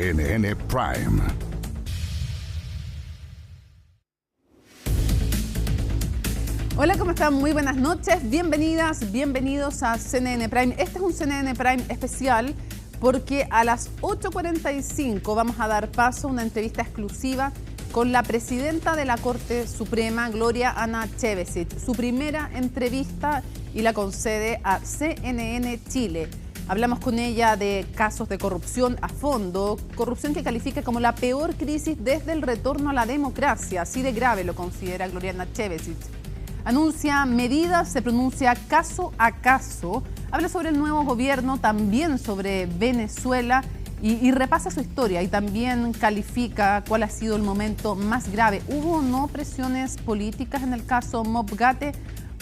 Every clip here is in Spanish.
CNN Prime. Hola, ¿cómo están? Muy buenas noches. Bienvenidas, bienvenidos a CNN Prime. Este es un CNN Prime especial porque a las 8:45 vamos a dar paso a una entrevista exclusiva con la presidenta de la Corte Suprema, Gloria Ana Chevesic. Su primera entrevista y la concede a CNN Chile. Hablamos con ella de casos de corrupción a fondo, corrupción que califica como la peor crisis desde el retorno a la democracia. Así de grave lo considera Gloria Ana Chevesic. Anuncia medidas, se pronuncia caso a caso, habla sobre el nuevo gobierno, también sobre Venezuela y repasa su historia y también califica cuál ha sido el momento más grave. ¿Hubo o no presiones políticas en el caso Mobgate?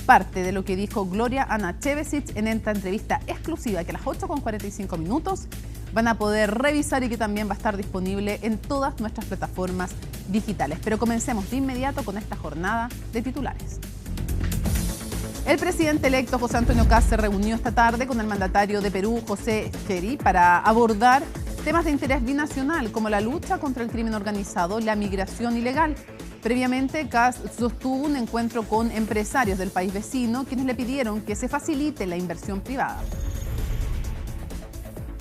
Parte de lo que dijo Gloria Ana Chevesic en esta entrevista exclusiva que a las 8:45 van a poder revisar y que también va a estar disponible en todas nuestras plataformas digitales. Pero comencemos de inmediato con esta jornada de titulares. El presidente electo José Antonio Kast se reunió esta tarde con el mandatario de Perú, José Scheri, para abordar temas de interés binacional como la lucha contra el crimen organizado y la migración ilegal. Previamente, Kast sostuvo un encuentro con empresarios del país vecino, quienes le pidieron que se facilite la inversión privada.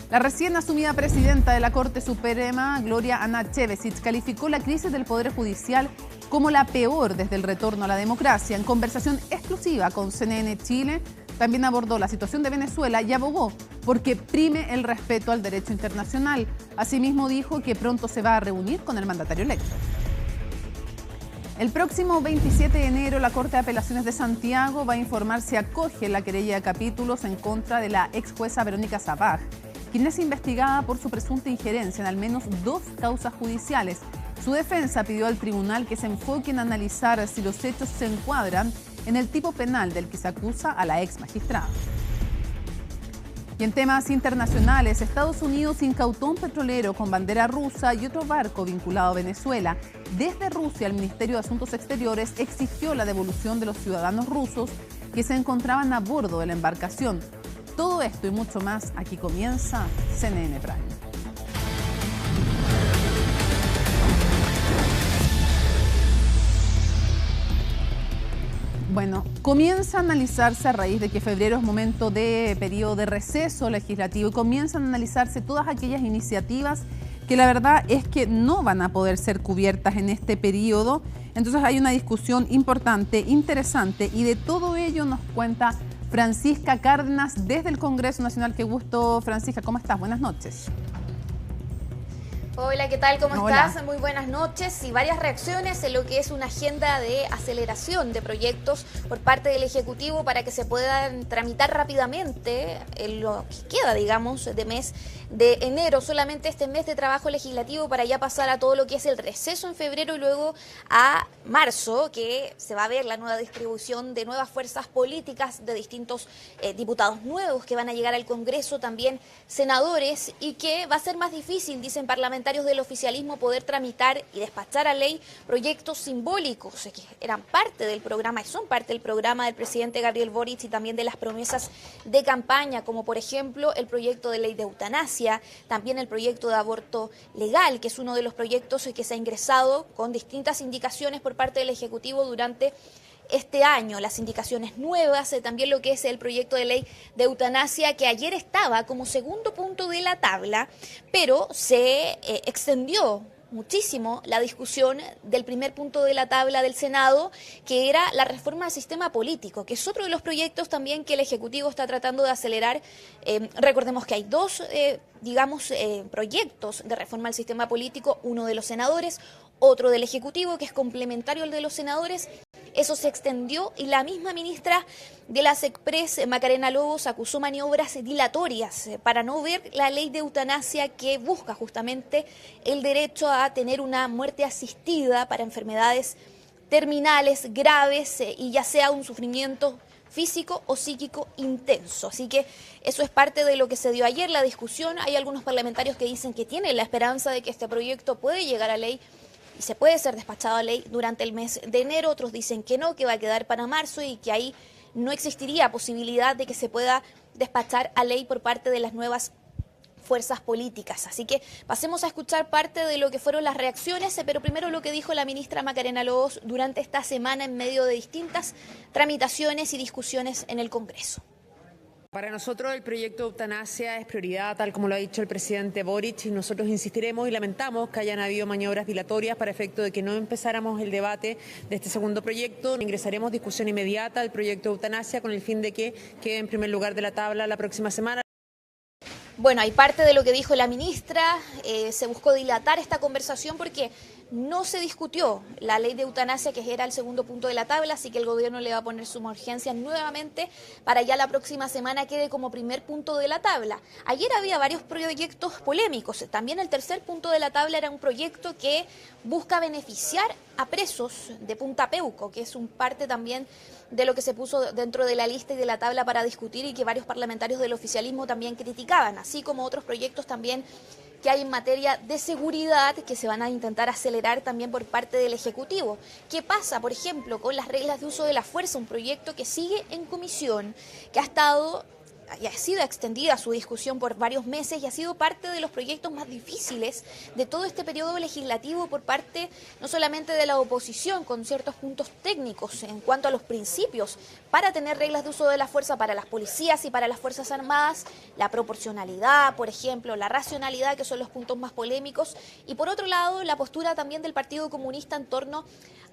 La recién asumida presidenta de la Corte Suprema, Gloria Ana Chevesic, calificó la crisis del Poder Judicial como la peor desde el retorno a la democracia. En conversación exclusiva con CNN Chile, también abordó la situación de Venezuela y abogó porque prime el respeto al derecho internacional. Asimismo, dijo que pronto se va a reunir con el mandatario electo. El próximo 27 de enero, la Corte de Apelaciones de Santiago va a informar si acoge la querella de capítulos en contra de la ex jueza Verónica Sabaj, quien es investigada por su presunta injerencia en al menos 2 causas judiciales. Su defensa pidió al tribunal que se enfoque en analizar si los hechos se encuadran en el tipo penal del que se acusa a la ex magistrada. Y en temas internacionales, Estados Unidos incautó un petrolero con bandera rusa y otro barco vinculado a Venezuela. Desde Rusia, el Ministerio de Asuntos Exteriores exigió la devolución de los ciudadanos rusos que se encontraban a bordo de la embarcación. Todo esto y mucho más, aquí comienza CNN Prime. Bueno, comienza a analizarse a raíz de que febrero es momento de periodo de receso legislativo y comienzan a analizarse todas aquellas iniciativas que la verdad es que no van a poder ser cubiertas en este periodo. Entonces hay una discusión importante, interesante y de todo ello nos cuenta Francisca Cárdenas desde el Congreso Nacional. Qué gusto, Francisca. ¿Cómo estás? Buenas noches. Hola, ¿qué tal? ¿Cómo Hola. estás? Muy buenas noches y varias reacciones en lo que es una agenda de aceleración de proyectos por parte del Ejecutivo para que se puedan tramitar rápidamente en lo que queda, digamos, de mes de enero, solamente este mes de trabajo legislativo para ya pasar a todo lo que es el receso en febrero y luego a marzo, que se va a ver la nueva distribución de nuevas fuerzas políticas de distintos diputados nuevos que van a llegar al Congreso, también senadores, y que va a ser más difícil, dicen parlamentarios del oficialismo, poder tramitar y despachar a ley proyectos simbólicos que eran parte del programa y son parte del programa del presidente Gabriel Boric y también de las promesas de campaña, como por ejemplo el proyecto de ley de eutanasia, también el proyecto de aborto legal, que es uno de los proyectos que se ha ingresado con distintas indicaciones por parte del Ejecutivo durante este año, las indicaciones nuevas, también lo que es el proyecto de ley de eutanasia, que ayer estaba como segundo punto de la tabla, pero se extendió muchísimo la discusión del primer punto de la tabla del Senado, que era la reforma del sistema político, que es otro de los proyectos también que el Ejecutivo está tratando de acelerar. Recordemos que hay dos, proyectos de reforma al sistema político, uno de los senadores, otro del Ejecutivo, que es complementario al de los senadores. Eso se extendió y la misma ministra de la SECPRES, Macarena Lobos, acusó maniobras dilatorias para no ver la ley de eutanasia que busca justamente el derecho a tener una muerte asistida para enfermedades terminales graves y ya sea un sufrimiento físico o psíquico intenso. Así que eso es parte de lo que se dio ayer, la discusión. Hay algunos parlamentarios que dicen que tienen la esperanza de que este proyecto puede llegar a ley y se puede ser despachado a ley durante el mes de enero. Otros dicen que no, que va a quedar para marzo y que ahí no existiría posibilidad de que se pueda despachar a ley por parte de las nuevas fuerzas políticas. Así que pasemos a escuchar parte de lo que fueron las reacciones, pero primero lo que dijo la ministra Macarena Lobos durante esta semana en medio de distintas tramitaciones y discusiones en el Congreso. Para nosotros el proyecto de eutanasia es prioridad, tal como lo ha dicho el presidente Boric, y nosotros insistiremos y lamentamos que hayan habido maniobras dilatorias para efecto de que no empezáramos el debate de este segundo proyecto. Ingresaremos discusión inmediata al proyecto de eutanasia con el fin de que quede en primer lugar de la tabla la próxima semana. Bueno, hay parte de lo que dijo la ministra, se buscó dilatar esta conversación porque no se discutió la ley de eutanasia, que era el segundo punto de la tabla, así que el gobierno le va a poner suma urgencia nuevamente para ya la próxima semana quede como primer punto de la tabla. Ayer había varios proyectos polémicos, también el tercer punto de la tabla era un proyecto que busca beneficiar a presos de Punta Peuco, que es un parte también de lo que se puso dentro de la lista y de la tabla para discutir y que varios parlamentarios del oficialismo también criticaban, así como otros proyectos también que hay en materia de seguridad que se van a intentar acelerar también por parte del Ejecutivo. ¿Qué pasa, por ejemplo, con las reglas de uso de la fuerza? Un proyecto que sigue en comisión, que ha estado y ha sido extendida su discusión por varios meses y ha sido parte de los proyectos más difíciles de todo este periodo legislativo por parte no solamente de la oposición, con ciertos puntos técnicos en cuanto a los principios para tener reglas de uso de la fuerza para las policías y para las Fuerzas Armadas, la proporcionalidad, por ejemplo, la racionalidad, que son los puntos más polémicos, y por otro lado, la postura también del Partido Comunista en torno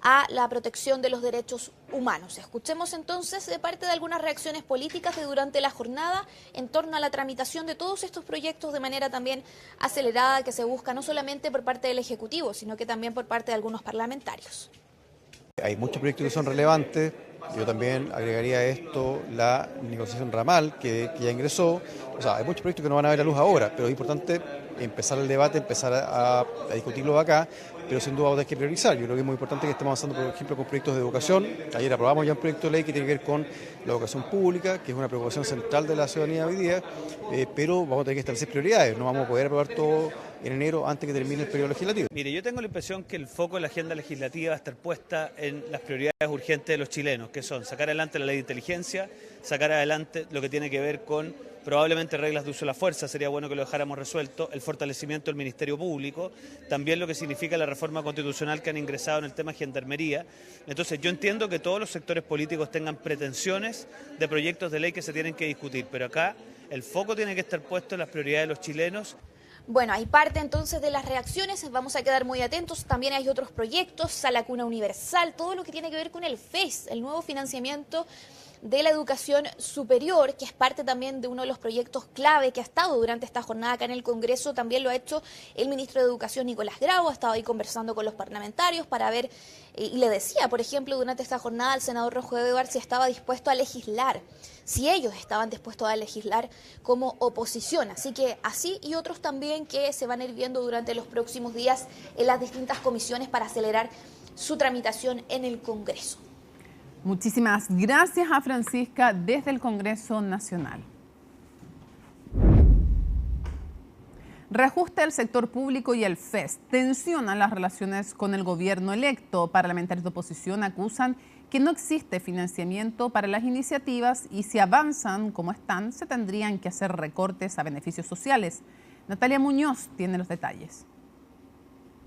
a la protección de los derechos humanos. Escuchemos entonces de parte de algunas reacciones políticas de durante la jornada en torno a la tramitación de todos estos proyectos de manera también acelerada que se busca no solamente por parte del Ejecutivo, sino que también por parte de algunos parlamentarios. Hay muchos proyectos que son relevantes. Yo también agregaría a esto la negociación ramal que ya ingresó. O sea, hay muchos proyectos que no van a ver la luz ahora, pero es importante empezar el debate, empezar a discutirlo acá, pero sin duda hay que priorizar. Yo creo que es muy importante que estemos avanzando, por ejemplo, con proyectos de educación. Ayer aprobamos ya un proyecto de ley que tiene que ver con la educación pública, que es una preocupación central de la ciudadanía hoy día, pero vamos a tener que establecer prioridades. No vamos a poder aprobar todo en enero antes que termine el periodo legislativo. Mire, yo tengo la impresión que el foco de la agenda legislativa va a estar puesta en las prioridades urgentes de los chilenos, que son sacar adelante la ley de inteligencia, sacar adelante lo que tiene que ver con probablemente reglas de uso de la fuerza, sería bueno que lo dejáramos resuelto, el fortalecimiento del Ministerio Público, también lo que significa la reforma constitucional que han ingresado en el tema gendarmería. Entonces yo entiendo que todos los sectores políticos tengan pretensiones de proyectos de ley que se tienen que discutir, pero acá el foco tiene que estar puesto en las prioridades de los chilenos. Bueno, hay parte entonces de las reacciones, vamos a quedar muy atentos. También hay otros proyectos, Sala Cuna Universal, todo lo que tiene que ver con el FES, el nuevo financiamiento de la educación superior, que es parte también de uno de los proyectos clave que ha estado durante esta jornada acá en el Congreso. También lo ha hecho el ministro de Educación, Nicolás Grau, ha estado ahí conversando con los parlamentarios para ver, y le decía, por ejemplo, durante esta jornada al senador Rojo Edwards si estaba dispuesto a legislar, si ellos estaban dispuestos a legislar como oposición. Así que así y otros también que se van a ir viendo durante los próximos días en las distintas comisiones para acelerar su tramitación en el Congreso. Muchísimas gracias a Francisca desde el Congreso Nacional. Reajuste del sector público y el FES tensionan las relaciones con el gobierno electo. Parlamentarios de oposición acusan que no existe financiamiento para las iniciativas y si avanzan como están, se tendrían que hacer recortes a beneficios sociales. Natalia Muñoz tiene los detalles.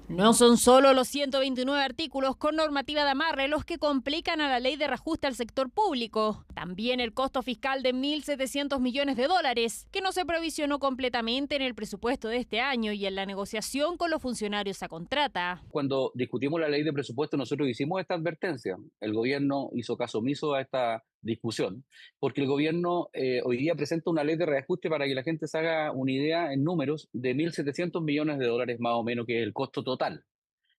No son solo los 129 artículos con normativa de amarre los que complican a la ley de reajuste al sector público. También el costo fiscal de 1.700 millones de dólares, que no se provisionó completamente en el presupuesto de este año y en la negociación con los funcionarios a contrata. Cuando discutimos la ley de presupuesto, nosotros hicimos esta advertencia. El gobierno hizo caso omiso a esta discusión, porque el gobierno hoy día presenta una ley de reajuste para que la gente se haga una idea en números de 1.700 millones de dólares más o menos, que es el costo total.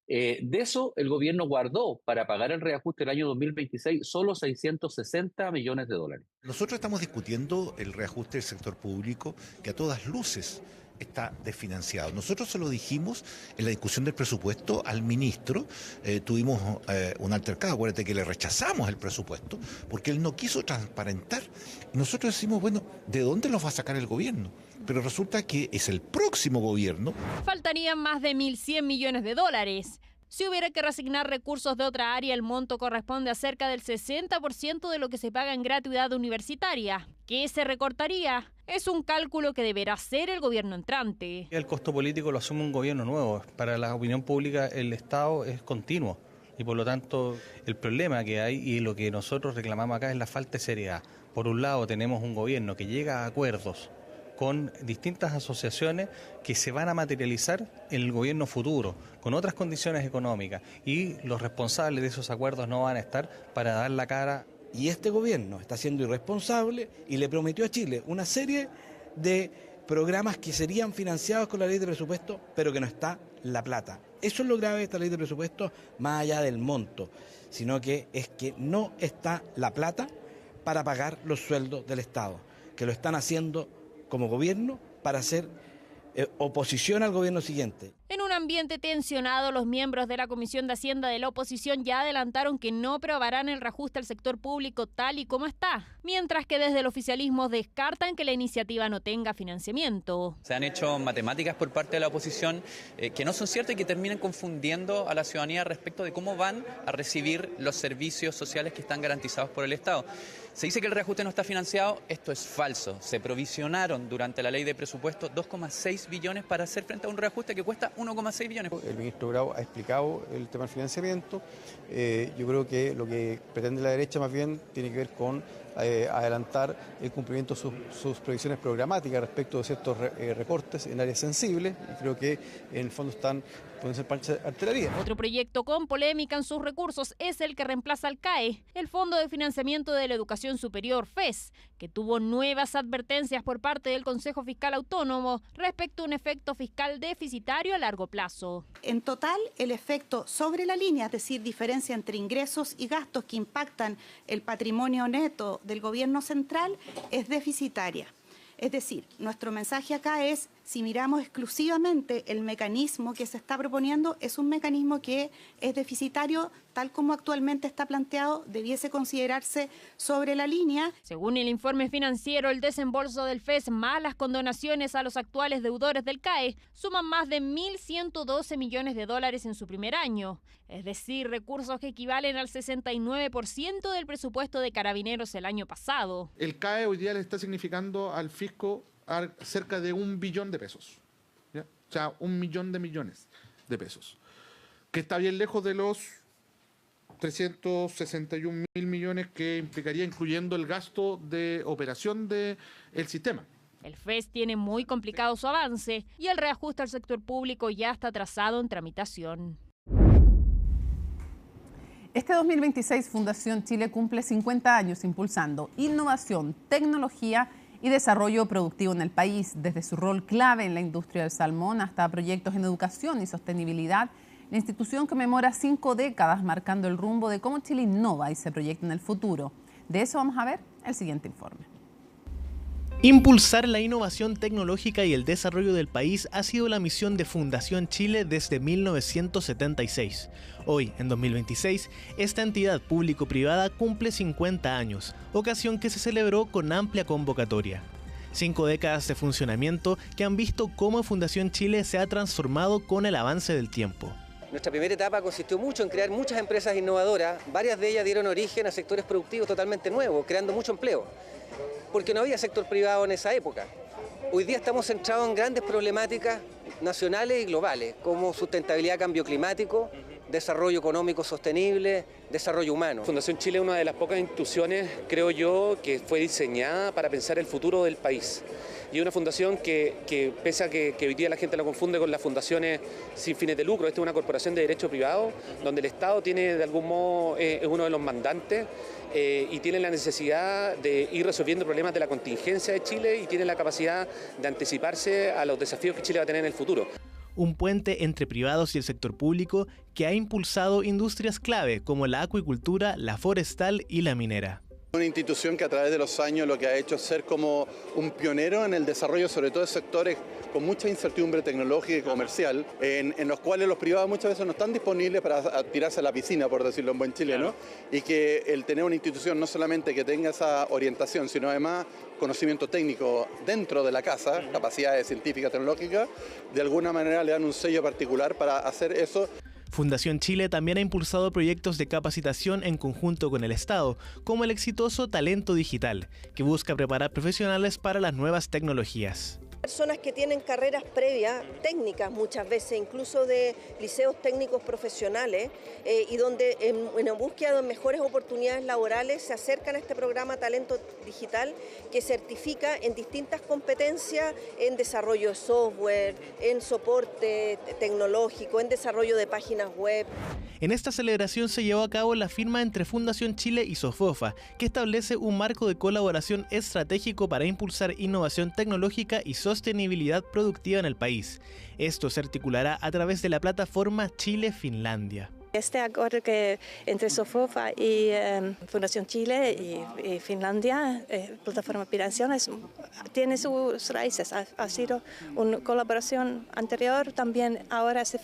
De eso el gobierno guardó para pagar el reajuste del año 2026 solo 660 millones de dólares. Nosotros estamos discutiendo el reajuste del sector público que a todas luces está desfinanciado. Nosotros se lo dijimos en la discusión del presupuesto al ministro, tuvimos un altercado, acuérdate que le rechazamos el presupuesto porque él no quiso transparentar. Nosotros decimos, bueno, ¿de dónde los va a sacar el gobierno? Pero resulta que es el próximo gobierno. Faltarían más de 1.100 millones de dólares. Si hubiera que reasignar recursos de otra área, el monto corresponde a cerca del 60% de lo que se paga en gratuidad universitaria. ¿Qué se recortaría? Es un cálculo que deberá hacer el gobierno entrante. El costo político lo asume un gobierno nuevo. Para la opinión pública el Estado es continuo y por lo tanto el problema que hay y lo que nosotros reclamamos acá es la falta de seriedad. Por un lado tenemos un gobierno que llega a acuerdos con distintas asociaciones que se van a materializar en el gobierno futuro, con otras condiciones económicas, y los responsables de esos acuerdos no van a estar para dar la cara. Y este gobierno está siendo irresponsable y le prometió a Chile una serie de programas que serían financiados con la ley de presupuesto, pero que no está la plata. Eso es lo grave de esta ley de presupuesto, más allá del monto, sino que es que no está la plata para pagar los sueldos del Estado, que lo están haciendo como gobierno para hacer oposición al gobierno siguiente. En un ambiente tensionado, los miembros de la Comisión de Hacienda de la oposición ya adelantaron que no aprobarán el reajuste al sector público tal y como está, mientras que desde el oficialismo descartan que la iniciativa no tenga financiamiento. Se han hecho matemáticas por parte de la oposición que no son ciertas y que terminan confundiendo a la ciudadanía respecto de cómo van a recibir los servicios sociales que están garantizados por el Estado. Se dice que el reajuste no está financiado, esto es falso. Se provisionaron durante la ley de presupuesto 2,6 billones para hacer frente a un reajuste que cuesta 1,6 billones. El ministro Grau ha explicado el tema del financiamiento. Yo creo que lo que pretende la derecha más bien tiene que ver con adelantar el cumplimiento de sus previsiones programáticas respecto de ciertos recortes en áreas sensibles, y creo que en el fondo pueden ser parches de artillería. Otro proyecto con polémica en sus recursos es el que reemplaza al CAE, el Fondo de Financiamiento de la Educación Superior, FES, que tuvo nuevas advertencias por parte del Consejo Fiscal Autónomo respecto a un efecto fiscal deficitario a largo plazo. En total, el efecto sobre la línea, es decir, diferencia entre ingresos y gastos que impactan el patrimonio neto del gobierno central, es deficitaria. Es decir, nuestro mensaje acá es, si miramos exclusivamente el mecanismo que se está proponiendo, es un mecanismo que es deficitario, tal como actualmente está planteado, debiese considerarse sobre la línea. Según el informe financiero, el desembolso del FES más las condonaciones a los actuales deudores del CAE suman más de 1.112 millones de dólares en su primer año. Es decir, recursos que equivalen al 69% del presupuesto de Carabineros el año pasado. El CAE hoy día le está significando al fisco cerca de 1 billón de pesos, ¿ya? O sea, 1 millón de millones de pesos, que está bien lejos de los 361.000 millones que implicaría incluyendo el gasto de operación del sistema. El FES tiene muy complicado su avance y el reajuste al sector público ya está trazado en tramitación. Este 2026 Fundación Chile cumple 50 años impulsando innovación, tecnología y desarrollo productivo en el país, desde su rol clave en la industria del salmón hasta proyectos en educación y sostenibilidad. La institución conmemora 5 décadas marcando el rumbo de cómo Chile innova y se proyecta en el futuro. De eso vamos a ver el siguiente informe. Impulsar la innovación tecnológica y el desarrollo del país ha sido la misión de Fundación Chile desde 1976. Hoy, en 2026, esta entidad público-privada cumple 50 años, ocasión que se celebró con amplia convocatoria. 5 décadas de funcionamiento que han visto cómo Fundación Chile se ha transformado con el avance del tiempo. Nuestra primera etapa consistió mucho en crear muchas empresas innovadoras, varias de ellas dieron origen a sectores productivos totalmente nuevos, creando mucho empleo, porque no había sector privado en esa época. Hoy día estamos centrados en grandes problemáticas nacionales y globales, como sustentabilidad, cambio climático, desarrollo económico sostenible, desarrollo humano. Fundación Chile es una de las pocas instituciones, creo yo, que fue diseñada para pensar el futuro del país. Y es una fundación que pese a que hoy día la gente la confunde con las fundaciones sin fines de lucro, esta es una corporación de derecho privado, donde el Estado tiene de algún modo, es uno de los mandantes y tiene la necesidad de ir resolviendo problemas de la contingencia de Chile y tiene la capacidad de anticiparse a los desafíos que Chile va a tener en el futuro. Un puente entre privados y el sector público que ha impulsado industrias clave como la acuicultura, la forestal y la minera. Una institución que a través de los años lo que ha hecho es ser como un pionero en el desarrollo, sobre todo de sectores con mucha incertidumbre tecnológica y comercial, en los cuales los privados muchas veces no están disponibles para tirarse a la piscina, por decirlo en buen chileno, y que el tener una institución no solamente que tenga esa orientación, sino además conocimiento técnico dentro de la casa, capacidades científicas, tecnológicas, de alguna manera le dan un sello particular para hacer eso. Fundación Chile también ha impulsado proyectos de capacitación en conjunto con el Estado, como el exitoso Talento Digital, que busca preparar profesionales para las nuevas tecnologías. Personas que tienen carreras previas, técnicas muchas veces, incluso de liceos técnicos profesionales, y donde en la búsqueda de mejores oportunidades laborales se acercan a este programa Talento Digital, que certifica en distintas competencias en desarrollo de software, en soporte tecnológico, en desarrollo de páginas web. En esta celebración se llevó a cabo la firma entre Fundación Chile y Sofofa, que establece un marco de colaboración estratégico para impulsar innovación tecnológica y sostenibilidad productiva en el país. Esto se articulará a través de la plataforma Chile-Finlandia. Este acuerdo que entre Sofofa y Fundación Chile y Finlandia, plataforma Piración, tiene sus raíces. Ha sido una colaboración anterior, también ahora se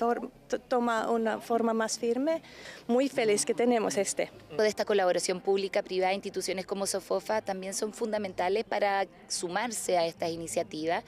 toma una forma más firme. Muy feliz que tenemos este. De esta colaboración pública-privada, instituciones como Sofofa también son fundamentales para sumarse a estas iniciativas,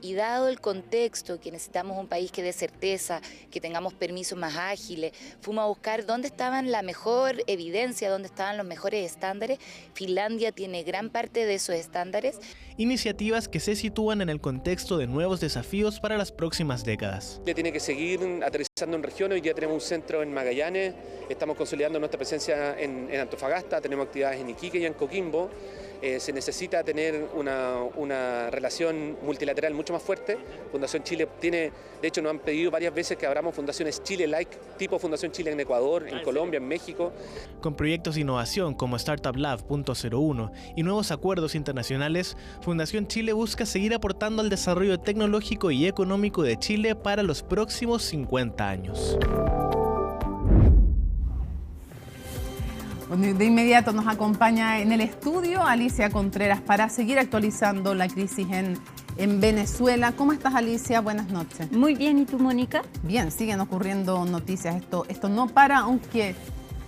y dado el contexto que necesitamos un país que dé certeza, que tengamos permisos más ágiles, fuimos a buscar dónde estaban la mejor evidencia, dónde estaban los mejores estándares. Finlandia tiene gran parte de esos estándares. Iniciativas que se sitúan en el contexto de nuevos desafíos para las próximas décadas. Tiene que seguir aterrizando en regiones. Hoy día tenemos un centro en Magallanes, estamos consolidando nuestra presencia en Antofagasta, tenemos actividades en Iquique y en Coquimbo. Se necesita tener una relación multilateral mucho más fuerte. Fundación Chile tiene, de hecho nos han pedido varias veces que abramos fundaciones Chile-like, tipo Fundación Chile en Ecuador, en Colombia, en México. Con proyectos de innovación como Startup Lab .01 y nuevos acuerdos internacionales, Fundación Chile busca seguir aportando al desarrollo tecnológico y económico de Chile para los próximos 50 años. De inmediato nos acompaña en el estudio Alicia Contreras para seguir actualizando la crisis en Venezuela. ¿Cómo estás, Alicia? Buenas noches. Muy bien, ¿y tú, Mónica? Bien, siguen ocurriendo noticias. Esto no para, aunque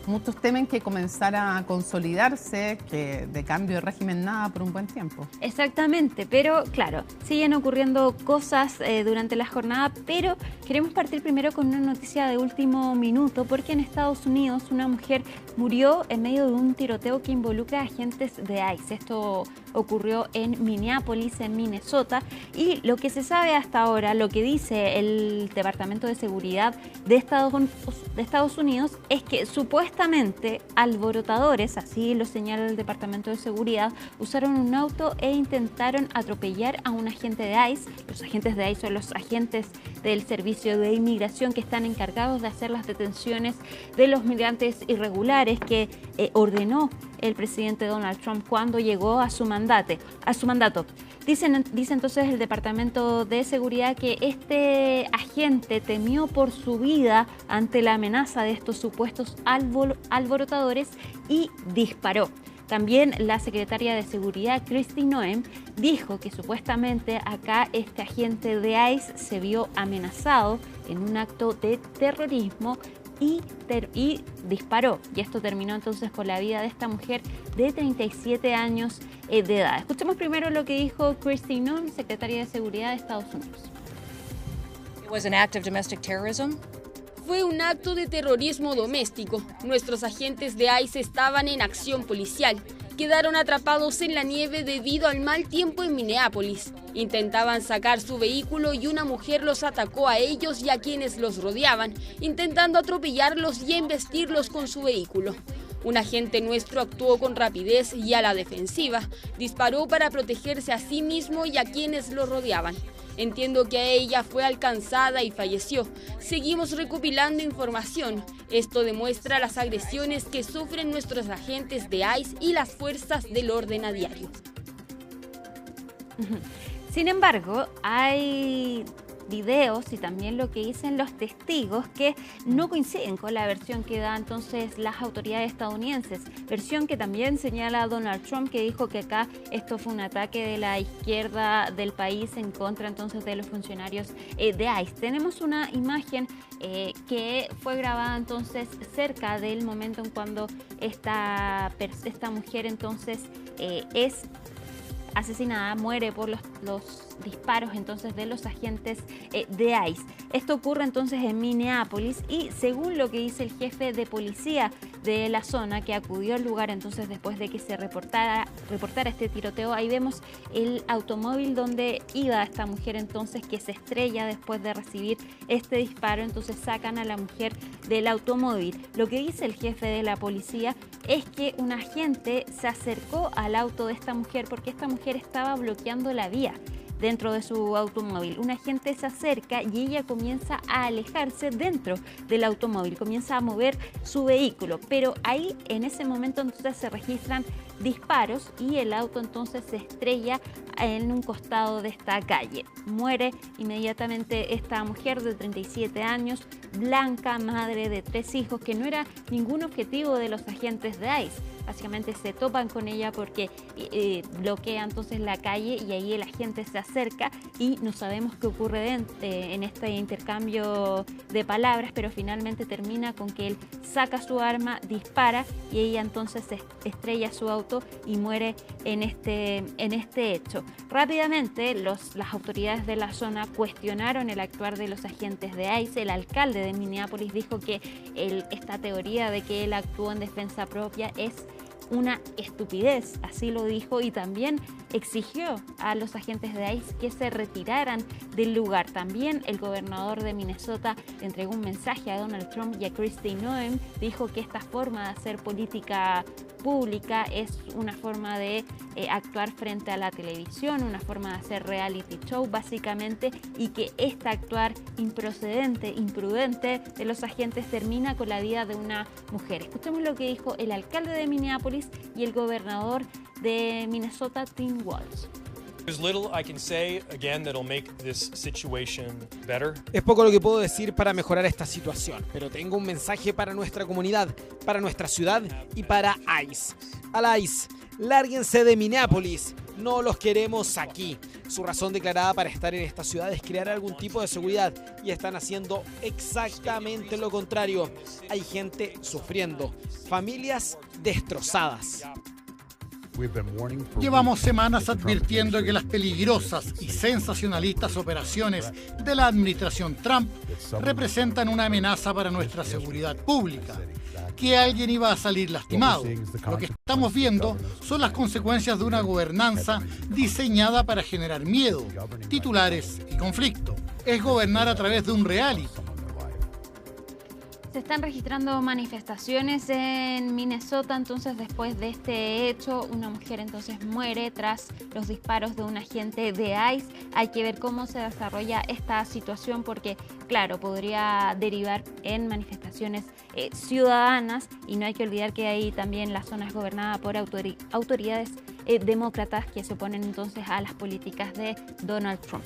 muchos temen que comenzara a consolidarse, que de cambio de régimen nada por un buen tiempo. Exactamente, pero claro, siguen ocurriendo cosas durante la jornada, pero queremos partir primero con una noticia de último minuto, porque en Estados Unidos una mujer murió en medio de un tiroteo que involucra a agentes de ICE. Esto ocurrió en Minneapolis, en Minnesota, y lo que se sabe hasta ahora, lo que dice el Departamento de Seguridad de Estados Unidos, es que supuestamente alborotadores, así lo señala el Departamento de Seguridad, usaron un auto e intentaron atropellar a un agente de ICE. Los agentes de ICE son los agentes del Servicio de Inmigración que están encargados de hacer las detenciones de los migrantes irregulares que ordenó el presidente Donald Trump cuando llegó a su mandato. Dice entonces el Departamento de Seguridad que este agente temió por su vida ante la amenaza de estos supuestos alborotadores y disparó. También la secretaria de Seguridad, Kristi Noem, dijo que supuestamente acá este agente de ICE se vio amenazado en un acto de terrorismo y disparó. Y esto terminó entonces con la vida de esta mujer de 37 años de edad. Escuchemos primero lo que dijo Kristi Noem, secretaria de Seguridad de Estados Unidos. It was an act of domestic terrorism. Fue un acto de terrorismo doméstico. Nuestros agentes de ICE estaban en acción policial. Quedaron atrapados en la nieve debido al mal tiempo en Minneapolis. Intentaban sacar su vehículo y una mujer los atacó a ellos y a quienes los rodeaban, intentando atropellarlos y embestirlos con su vehículo. Un agente nuestro actuó con rapidez y a la defensiva. Disparó para protegerse a sí mismo y a quienes lo rodeaban. Entiendo que ella fue alcanzada y falleció. Seguimos recopilando información. Esto demuestra las agresiones que sufren nuestros agentes de ICE y las fuerzas del orden a diario. Sin embargo, hay videos y también lo que dicen los testigos que no coinciden con la versión que dan entonces las autoridades estadounidenses, versión que también señala Donald Trump, que dijo que acá esto fue un ataque de la izquierda del país en contra entonces de los funcionarios de ICE. Tenemos una imagen que fue grabada entonces cerca del momento en cuando esta mujer entonces es asesinada, muere por los disparos entonces de los agentes de ICE. Esto ocurre entonces en Minneapolis y según lo que dice el jefe de policía de la zona que acudió al lugar entonces después de que se reportara este tiroteo, ahí vemos el automóvil donde iba esta mujer entonces que se estrella después de recibir este disparo, entonces sacan a la mujer del automóvil. Lo que dice el jefe de la policía es que un agente se acercó al auto de esta mujer porque esta mujer estaba bloqueando la vía dentro de su automóvil. Un agente se acerca y ella comienza a alejarse dentro del automóvil, comienza a mover su vehículo, pero ahí en ese momento entonces se registran disparos y el auto entonces se estrella en un costado de esta calle. Muere inmediatamente esta mujer de 37 años, blanca, madre de 3 hijos, que no era ningún objetivo de los agentes de ICE. Básicamente se topan con ella porque bloquea entonces la calle y ahí el agente se acerca y no sabemos qué ocurre en este intercambio de palabras, pero finalmente termina con que él saca su arma, dispara y ella entonces se estrella su auto y muere en este hecho. Rápidamente las autoridades de la zona cuestionaron el actuar de los agentes de ICE. El alcalde de Minneapolis dijo que esta teoría de que él actuó en defensa propia es una estupidez, así lo dijo, y también exigió a los agentes de ICE que se retiraran del lugar. También el gobernador de Minnesota entregó un mensaje a Donald Trump y a Kristi Noem, dijo que esta forma de hacer política pública es una forma de actuar frente a la televisión, una forma de hacer reality show básicamente, y que este actuar improcedente, imprudente de los agentes termina con la vida de una mujer. Escuchemos lo que dijo el alcalde de Minneapolis y el gobernador de Minnesota, Tim Walz. Es poco lo que puedo decir para mejorar esta situación, pero tengo un mensaje para nuestra comunidad, para nuestra ciudad y para ICE. Al ICE, lárguense de Minneapolis, no los queremos aquí. Su razón declarada para estar en esta ciudad es crear algún tipo de seguridad y están haciendo exactamente lo contrario. Hay gente sufriendo, familias destrozadas. Llevamos semanas advirtiendo que las peligrosas y sensacionalistas operaciones de la administración Trump representan una amenaza para nuestra seguridad pública, que alguien iba a salir lastimado. Lo que estamos viendo son las consecuencias de una gobernanza diseñada para generar miedo, titulares y conflicto. Es gobernar a través de un reality. Se están registrando manifestaciones en Minnesota, entonces después de este hecho, una mujer entonces muere tras los disparos de un agente de ICE. Hay que ver cómo se desarrolla esta situación porque, claro, podría derivar en manifestaciones ciudadanas y no hay que olvidar que ahí también la zona es gobernada por autoridades demócratas que se oponen entonces a las políticas de Donald Trump.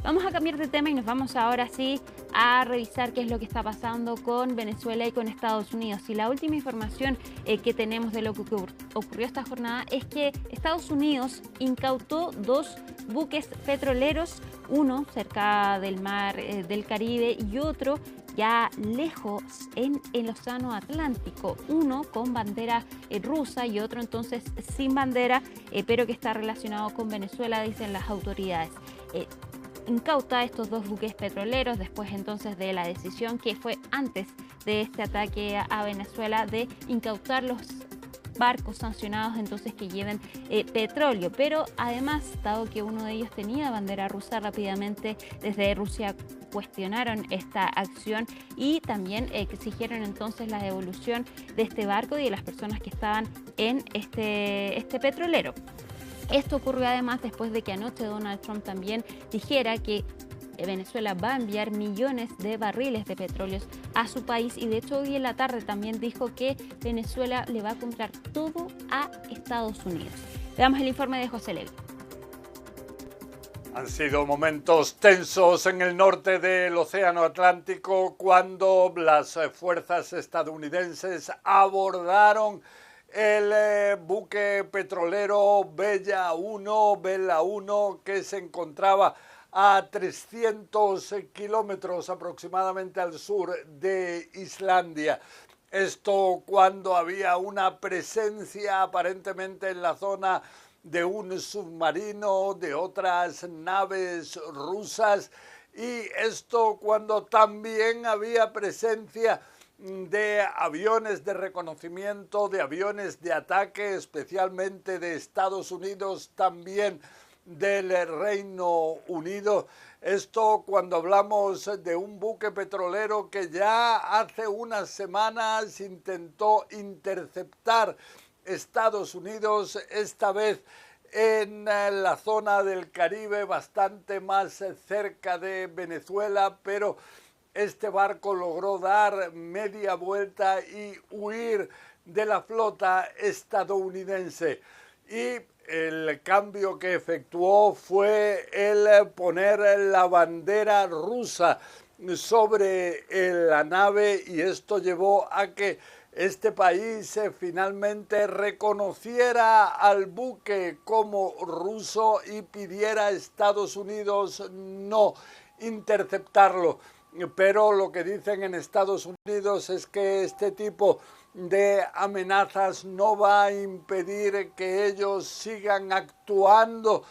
Vamos a cambiar de tema y nos vamos ahora sí a revisar qué es lo que está pasando con Venezuela y con Estados Unidos. Y la última información que tenemos de lo que ocurrió esta jornada es que Estados Unidos incautó 2 buques petroleros, uno cerca del mar del Caribe y otro ya lejos en el Océano Atlántico, uno con bandera rusa y otro entonces sin bandera, pero que está relacionado con Venezuela, dicen las autoridades. Incauta estos 2 buques petroleros después entonces de la decisión que fue antes de este ataque a Venezuela de incautar los barcos sancionados entonces que lleven petróleo, pero además, dado que uno de ellos tenía bandera rusa, rápidamente desde Rusia cuestionaron esta acción y también exigieron entonces la devolución de este barco y de las personas que estaban en este petrolero. Esto ocurrió además después de que anoche Donald Trump también dijera que Venezuela va a enviar millones de barriles de petróleo a su país y de hecho hoy en la tarde también dijo que Venezuela le va a comprar todo a Estados Unidos. Veamos el informe de José Levi. Han sido momentos tensos en el norte del Océano Atlántico cuando las fuerzas estadounidenses abordaron el buque petrolero Vela 1 que se encontraba a 300 kilómetros aproximadamente al sur de Islandia. Esto cuando había una presencia aparentemente en la zona de un submarino, de otras naves rusas, y esto cuando también había presencia de aviones de reconocimiento, de aviones de ataque, especialmente de Estados Unidos, también del Reino Unido. Esto cuando hablamos de un buque petrolero que ya hace unas semanas intentó interceptar Estados Unidos, esta vez en la zona del Caribe, bastante más cerca de Venezuela, pero este barco logró dar media vuelta y huir de la flota estadounidense. Y el cambio que efectuó fue el poner la bandera rusa sobre la nave, y esto llevó a que este país finalmente reconociera al buque como ruso y pidiera a Estados Unidos no interceptarlo. Pero lo que dicen en Estados Unidos es que este tipo de amenazas no va a impedir que ellos sigan actuando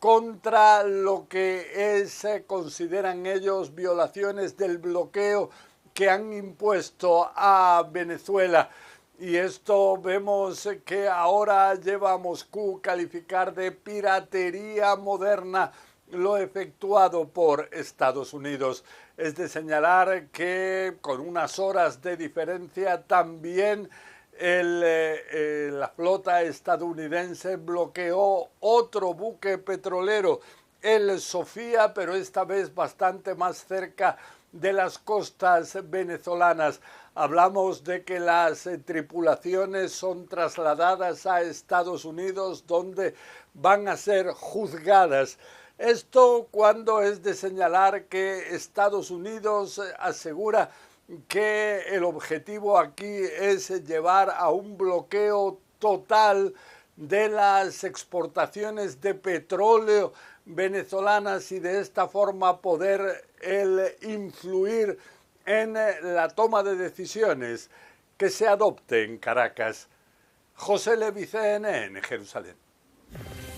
contra lo que consideran ellos violaciones del bloqueo que han impuesto a Venezuela. Y esto vemos que ahora lleva a Moscú calificar de piratería moderna lo efectuado por Estados Unidos. Es de señalar que con unas horas de diferencia también la flota estadounidense bloqueó otro buque petrolero, el Sofía, pero esta vez bastante más cerca de las costas venezolanas. Hablamos de que las tripulaciones son trasladadas a Estados Unidos, donde van a ser juzgadas. Esto cuando es de señalar que Estados Unidos asegura que el objetivo aquí es llevar a un bloqueo total de las exportaciones de petróleo venezolanas y de esta forma poder influir en la toma de decisiones que se adopte en Caracas. José Levi, CNN, Jerusalén.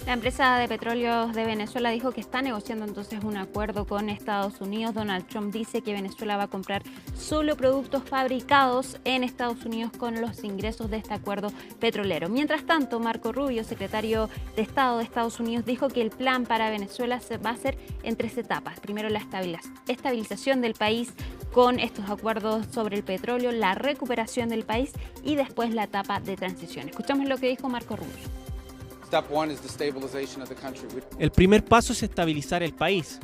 La empresa de petróleos de Venezuela dijo que está negociando entonces un acuerdo con Estados Unidos. Donald Trump dice que Venezuela va a comprar solo productos fabricados en Estados Unidos con los ingresos de este acuerdo petrolero. Mientras tanto, Marco Rubio, secretario de Estado de Estados Unidos, dijo que el plan para Venezuela se va a hacer en 3 etapas. Primero, la estabilización del país con estos acuerdos sobre el petróleo, la recuperación del país y después la etapa de transición. Escuchamos lo que dijo Marco Rubio. El primer paso es estabilizar el país.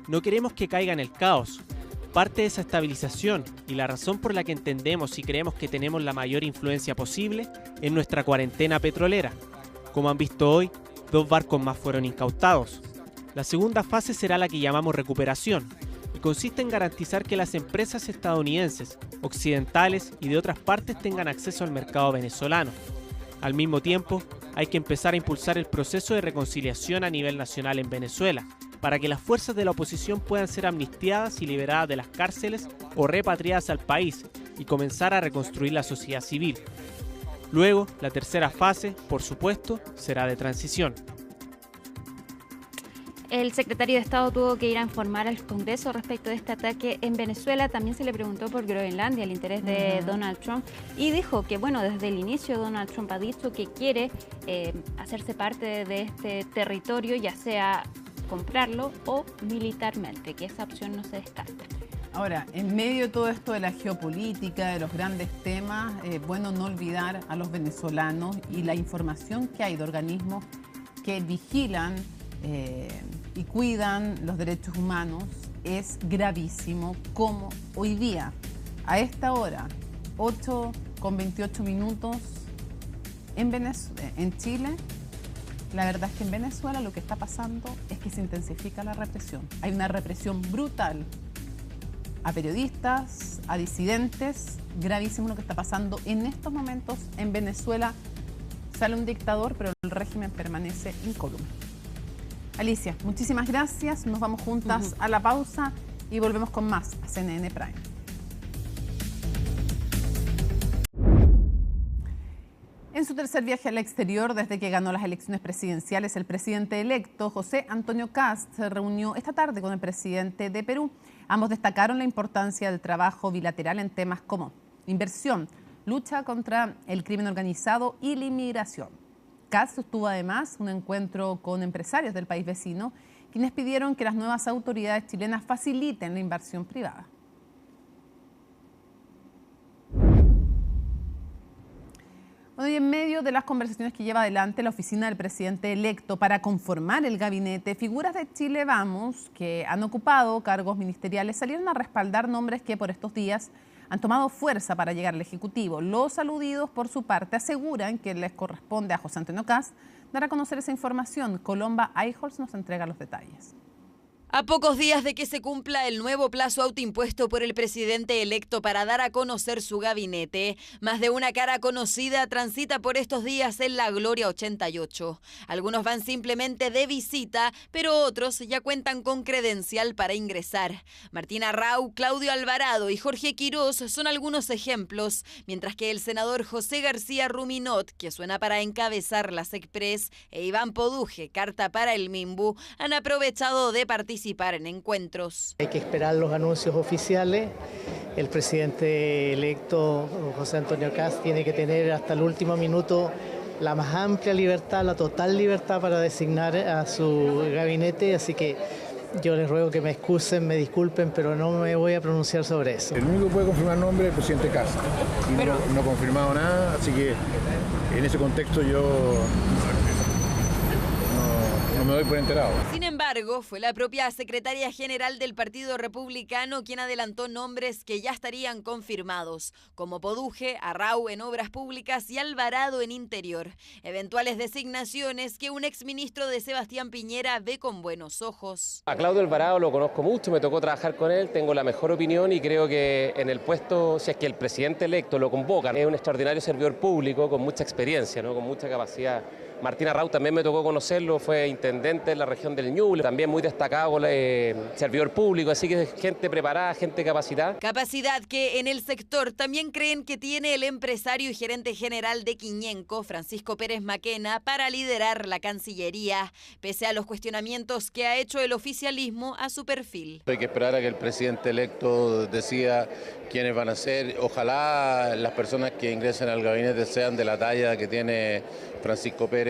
No queremos que caiga en el caos. Parte de esa estabilización y la razón por la que entendemos y creemos que tenemos la mayor influencia posible es nuestra cuarentena petrolera. Como han visto hoy, 2 barcos más fueron incautados. La segunda fase será la que llamamos recuperación y consiste en garantizar que las empresas estadounidenses, occidentales y de otras partes tengan acceso al mercado venezolano. Al mismo tiempo, hay que empezar a impulsar el proceso de reconciliación a nivel nacional en Venezuela, para que las fuerzas de la oposición puedan ser amnistiadas y liberadas de las cárceles o repatriadas al país y comenzar a reconstruir la sociedad civil. Luego, la tercera fase, por supuesto, será de transición. El secretario de Estado tuvo que ir a informar al Congreso respecto de este ataque en Venezuela. También se le preguntó por Groenlandia, el interés de Donald Trump, y dijo que, bueno, desde el inicio Donald Trump ha dicho que quiere hacerse parte de este territorio, ya sea comprarlo o militarmente, que esa opción no se descarta. Ahora, en medio de todo esto de la geopolítica, de los grandes temas, bueno no olvidar a los venezolanos y la información que hay de organismos que vigilan y cuidan los derechos humanos. Es gravísimo como hoy día, a esta hora, 8:28 en Chile. La verdad es que en Venezuela lo que está pasando es que se intensifica la represión. Hay una represión brutal a periodistas, a disidentes. Gravísimo lo que está pasando en estos momentos en Venezuela. Sale un dictador, pero el régimen permanece incólume. Alicia, muchísimas gracias. Nos vamos juntas a la pausa y volvemos con más a CNN Prime. En su tercer viaje al exterior desde que ganó las elecciones presidenciales, el presidente electo, José Antonio Kast, se reunió esta tarde con el presidente de Perú. Ambos destacaron la importancia del trabajo bilateral en temas como inversión, lucha contra el crimen organizado y la inmigración. Kast sostuvo además un encuentro con empresarios del país vecino, quienes pidieron que las nuevas autoridades chilenas faciliten la inversión privada. Bueno, y en medio de las conversaciones que lleva adelante la oficina del presidente electo para conformar el gabinete, figuras de Chile Vamos, que han ocupado cargos ministeriales, salieron a respaldar nombres que por estos días han tomado fuerza para llegar al Ejecutivo. Los aludidos, por su parte, aseguran que les corresponde a José Antonio Kast dar a conocer esa información. Colomba Eichholz nos entrega los detalles. A pocos días de que se cumpla el nuevo plazo autoimpuesto por el presidente electo para dar a conocer su gabinete, más de una cara conocida transita por estos días en la Gloria 88. Algunos van simplemente de visita, pero otros ya cuentan con credencial para ingresar. Martina Rau, Claudio Alvarado y Jorge Quirós son algunos ejemplos, mientras que el senador José García Ruminot, que suena para encabezar la SECPRES, e Iván Poduje, carta para el Mimbu, han aprovechado de participar en encuentros. Hay que esperar los anuncios oficiales. El presidente electo, José Antonio Kast, tiene que tener hasta el último minuto la más amplia libertad, la total libertad para designar a su gabinete, así que yo les ruego que me excusen, me disculpen, pero no me voy a pronunciar sobre eso. El único que puede confirmar el nombre es el presidente Kast, y no ha confirmado nada, así que en ese contexto yo no me doy por enterado. Sin embargo, fue la propia secretaria general del Partido Republicano quien adelantó nombres que ya estarían confirmados, como Poduje, Arrau en Obras Públicas y Alvarado en Interior. Eventuales designaciones que un exministro de Sebastián Piñera ve con buenos ojos. A Claudio Alvarado lo conozco mucho, me tocó trabajar con él, tengo la mejor opinión y creo que en el puesto, si es que el presidente electo lo convoca, es un extraordinario servidor público con mucha experiencia, ¿no? Con mucha capacidad. Martín Arrau también me tocó conocerlo, fue intendente en la región del Ñuble, también muy destacado servidor público, así que es gente preparada, gente capacitada. Capacidad que en el sector también creen que tiene el empresario y gerente general de Quiñenco, Francisco Pérez Maquena, para liderar la Cancillería, pese a los cuestionamientos que ha hecho el oficialismo a su perfil. Hay que esperar a que el presidente electo decida quiénes van a ser. Ojalá las personas que ingresen al gabinete sean de la talla que tiene Francisco Pérez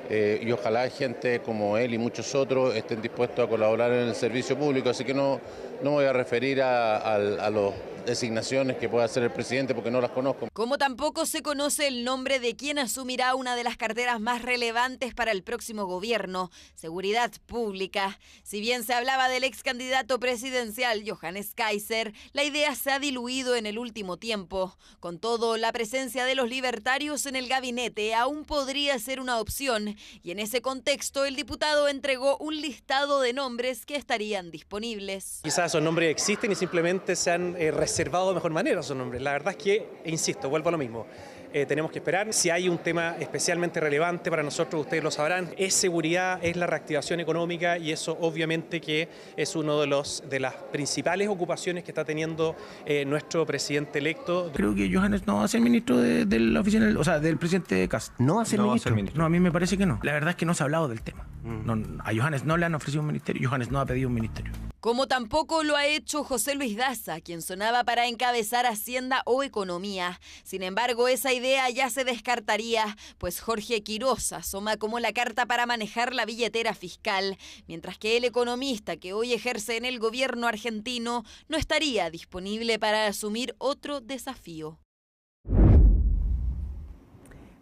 y ojalá gente como él y muchos otros estén dispuestos a colaborar en el servicio público. Así que no me voy a referir a las designaciones que pueda hacer el presidente porque no las conozco. Como tampoco se conoce el nombre de quien asumirá una de las carteras más relevantes para el próximo gobierno, Seguridad Pública. Si bien se hablaba del ex candidato presidencial Johannes Kaiser, la idea se ha diluido en el último tiempo. Con todo, la presencia de los libertarios en el gabinete aún podría ser una opción, y en ese contexto el diputado entregó un listado de nombres que estarían disponibles. Quizás esos nombres existen y simplemente se han reservado de mejor manera esos nombres. La verdad es que, insisto, vuelvo a lo mismo. Tenemos que esperar. Si hay un tema especialmente relevante para nosotros, ustedes lo sabrán, es seguridad, es la reactivación económica y eso obviamente que es uno de las principales ocupaciones que está teniendo nuestro presidente electo. Creo que Johannes no va a ser ministro de la oficina, o sea, del presidente Kast. No va a ser ministro. No, a mí me parece que no. La verdad es que no se ha hablado del tema. A Johannes no le han ofrecido un ministerio, Johannes no ha pedido un ministerio. Como tampoco lo ha hecho José Luis Daza, quien sonaba para encabezar Hacienda o Economía. Sin embargo, esa idea ya se descartaría, pues Jorge Quirós asoma como la carta para manejar la billetera fiscal, mientras que el economista que hoy ejerce en el gobierno argentino no estaría disponible para asumir otro desafío.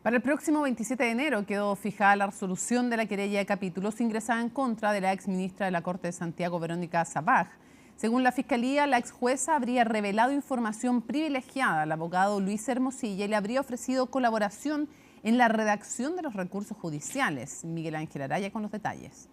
Para el próximo 27 de enero quedó fijada la resolución de la querella de capítulos ingresada en contra de la exministra de la Corte de Santiago, Verónica Sabaj. Según la Fiscalía, la exjueza habría revelado información privilegiada al abogado Luis Hermosilla y le habría ofrecido colaboración en la redacción de los recursos judiciales. Miguel Ángel Araya con los detalles.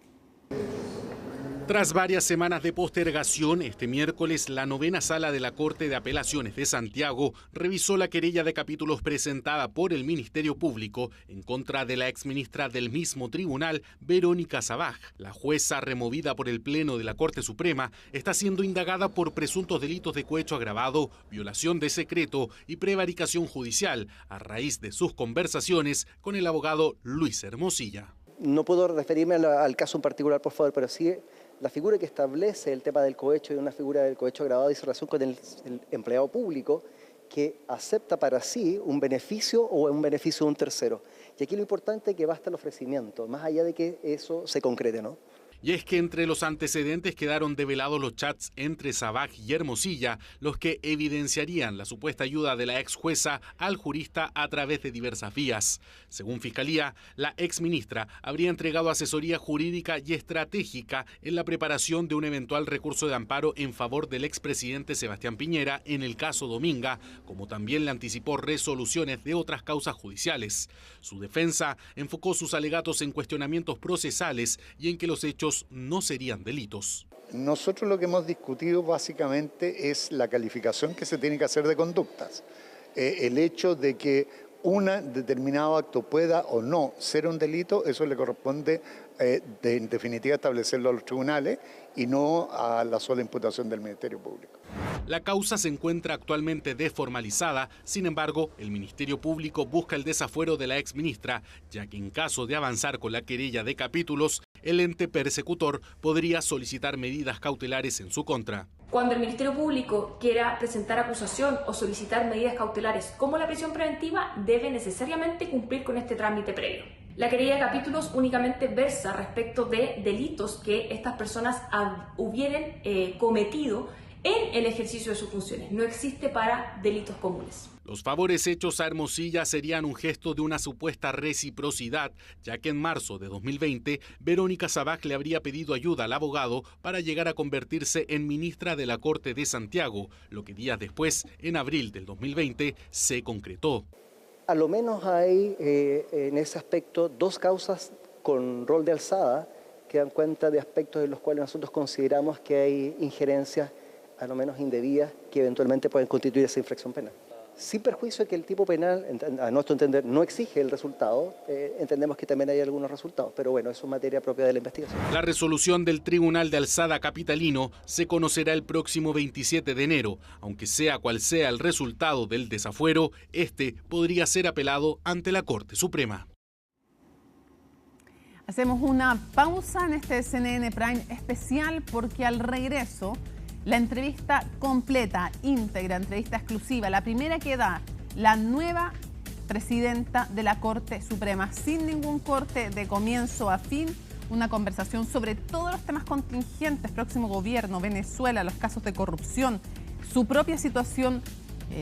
Tras varias semanas de postergación, este miércoles la 9ª Sala de la Corte de Apelaciones de Santiago revisó la querella de capítulos presentada por el Ministerio Público en contra de la exministra del mismo tribunal, Verónica Sabaj. La jueza, removida por el Pleno de la Corte Suprema, está siendo indagada por presuntos delitos de cohecho agravado, violación de secreto y prevaricación judicial, a raíz de sus conversaciones con el abogado Luis Hermosilla. No puedo referirme al caso en particular, por favor, pero sí la figura que establece el tema del cohecho y una figura del cohecho agravado dice relación con el empleado público que acepta para sí un beneficio o un beneficio de un tercero. Y aquí lo importante es que basta el ofrecimiento, más allá de que eso se concrete, ¿no? Y es que entre los antecedentes quedaron develados los chats entre Sabaj y Hermosilla, los que evidenciarían la supuesta ayuda de la ex jueza al jurista a través de diversas vías. Según Fiscalía, la ex ministra habría entregado asesoría jurídica y estratégica en la preparación de un eventual recurso de amparo en favor del expresidente Sebastián Piñera en el caso Dominga, como también le anticipó resoluciones de otras causas judiciales. Su defensa enfocó sus alegatos en cuestionamientos procesales y en que los hechos no serían delitos. Nosotros lo que hemos discutido básicamente es la calificación que se tiene que hacer de conductas. El hecho de que un determinado acto pueda o no ser un delito, eso le corresponde en definitiva establecerlo a los tribunales y no a la sola imputación del Ministerio Público. La causa se encuentra actualmente desformalizada, sin embargo, el Ministerio Público busca el desafuero de la exministra, ya que en caso de avanzar con la querella de capítulos, el ente persecutor podría solicitar medidas cautelares en su contra. Cuando el Ministerio Público quiera presentar acusación o solicitar medidas cautelares como la prisión preventiva, debe necesariamente cumplir con este trámite previo. La querella de capítulos únicamente versa respecto de delitos que estas personas hubieran cometido en el ejercicio de sus funciones. No existe para delitos comunes. Los favores hechos a Hermosilla serían un gesto de una supuesta reciprocidad, ya que en marzo de 2020, Verónica Sabaj le habría pedido ayuda al abogado para llegar a convertirse en ministra de la Corte de Santiago, lo que días después, en abril del 2020, se concretó. A lo menos hay en ese aspecto dos causas con rol de alzada que dan cuenta de aspectos en los cuales nosotros consideramos que hay injerencias, a lo menos indebidas, que eventualmente pueden constituir esa infracción penal. Sin perjuicio de que el tipo penal, a nuestro entender, no exige el resultado, entendemos que también hay algunos resultados, pero bueno, eso es materia propia de la investigación. La resolución del Tribunal de Alzada Capitalino se conocerá el próximo 27 de enero. Aunque sea cual sea el resultado del desafuero, este podría ser apelado ante la Corte Suprema. Hacemos una pausa en este CNN Prime especial porque al regreso la entrevista completa, íntegra, entrevista exclusiva, la primera que da la nueva presidenta de la Corte Suprema, sin ningún corte de comienzo a fin, una conversación sobre todos los temas contingentes, próximo gobierno, Venezuela, los casos de corrupción, su propia situación,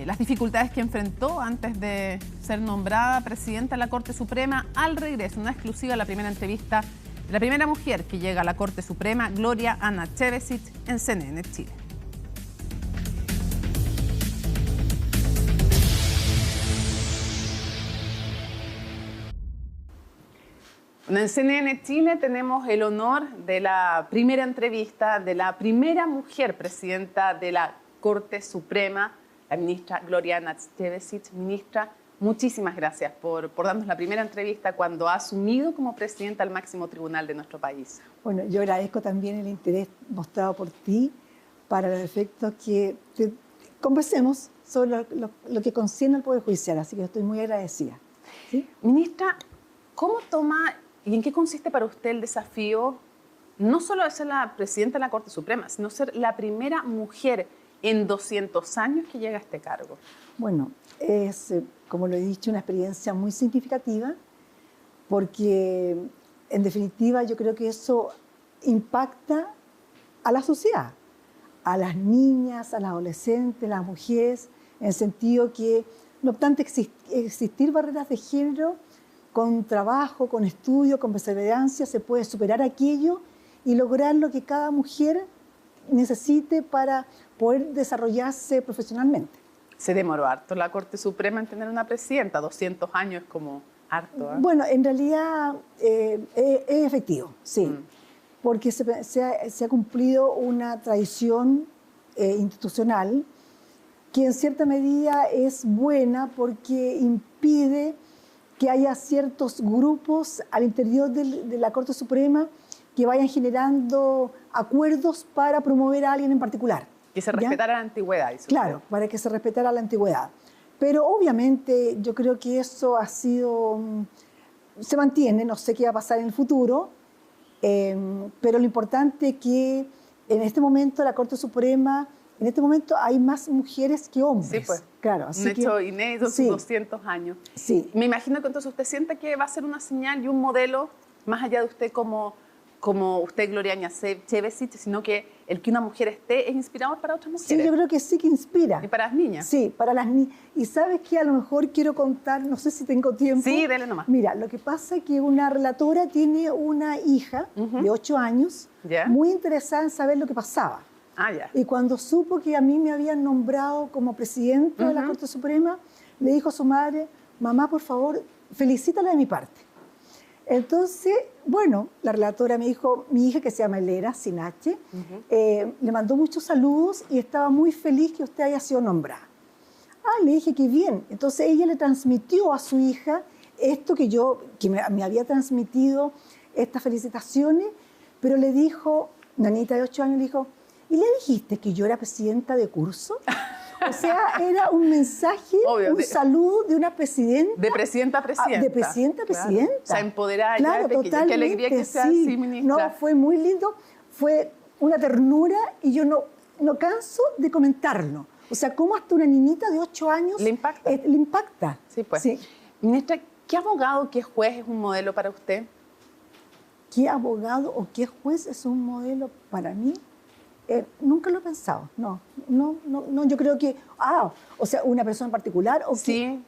las dificultades que enfrentó antes de ser nombrada presidenta de la Corte Suprema. Al regreso, una exclusiva, la primera entrevista, la primera mujer que llega a la Corte Suprema, Gloria Anachevesic, en CNN Chile. En CNN Chile tenemos el honor de la primera entrevista de la primera mujer presidenta de la Corte Suprema, la ministra Gloria Anachevesic. Ministra, muchísimas gracias por darnos la primera entrevista cuando ha asumido como presidenta al máximo tribunal de nuestro país. Bueno, yo agradezco también el interés mostrado por ti para los efectos que conversemos sobre lo que concierne al Poder Judicial, así que estoy muy agradecida. ¿Sí? Ministra, ¿cómo toma y en qué consiste para usted el desafío no solo de ser la presidenta de la Corte Suprema, sino ser la primera mujer en 200 años que llega a este cargo? Bueno, es, como lo he dicho, una experiencia muy significativa porque, en definitiva, yo creo que eso impacta a la sociedad, a las niñas, a las adolescentes, a las mujeres, en el sentido que, no obstante existir barreras de género, con trabajo, con estudio, con perseverancia, se puede superar aquello y lograr lo que cada mujer necesite para poder desarrollarse profesionalmente. Se demoró harto la Corte Suprema en tener una presidenta, 200 años como harto, ¿eh? Bueno, en realidad es efectivo, sí. porque se ha cumplido una tradición institucional que en cierta medida es buena porque impide que haya ciertos grupos al interior de la Corte Suprema que vayan generando acuerdos para promover a alguien en particular. Que se respetara la antigüedad. Claro, para que se respetara la antigüedad. Pero obviamente yo creo que eso ha sido, se mantiene, no sé qué va a pasar en el futuro, pero lo importante es que en este momento la Corte Suprema, en este momento hay más mujeres que hombres. Sí, pues. Claro, Un hecho inédito en 200 años. Sí. Me imagino que entonces usted siente que va a ser una señal y un modelo, más allá de usted como usted, Gloria Ñacevich, sino que el que una mujer esté es inspirador para otras mujeres. Sí, yo creo que sí que inspira. ¿Y para las niñas? Sí, para las niñas. Y sabes que a lo mejor quiero contar, no sé si tengo tiempo. Sí, dele nomás. Mira, lo que pasa es que una relatora tiene una hija de 8 años, muy interesada en saber lo que pasaba. Ah, ya. Y cuando supo que a mí me habían nombrado como presidenta de la Corte Suprema, le dijo a su madre, mamá, por favor, felicítala de mi parte. Entonces, bueno, la relatora me dijo, mi hija que se llama Elera, sin H, le mandó muchos saludos y estaba muy feliz que usted haya sido nombrada. Ah, le dije, qué bien. Entonces ella le transmitió a su hija esto que me había transmitido, estas felicitaciones, pero le dijo, nanita de 8 años, le dijo, ¿y le dijiste que yo era presidenta de curso? O sea, era un mensaje, un saludo de una presidenta. De presidenta a presidenta. De presidenta a presidenta. Claro. O sea, empoderada. Claro, totalmente. Qué alegría que sea así, ministra. No, fue muy lindo, fue una ternura y yo no canso de comentarlo. O sea, cómo hasta una niñita de 8 años le impacta. Le impacta. Sí, pues. Sí. Ministra, ¿qué abogado, qué juez es un modelo para usted? ¿Qué abogado o qué juez es un modelo para mí? Nunca lo he pensado, no, yo creo que, o sea, una persona en particular o sí.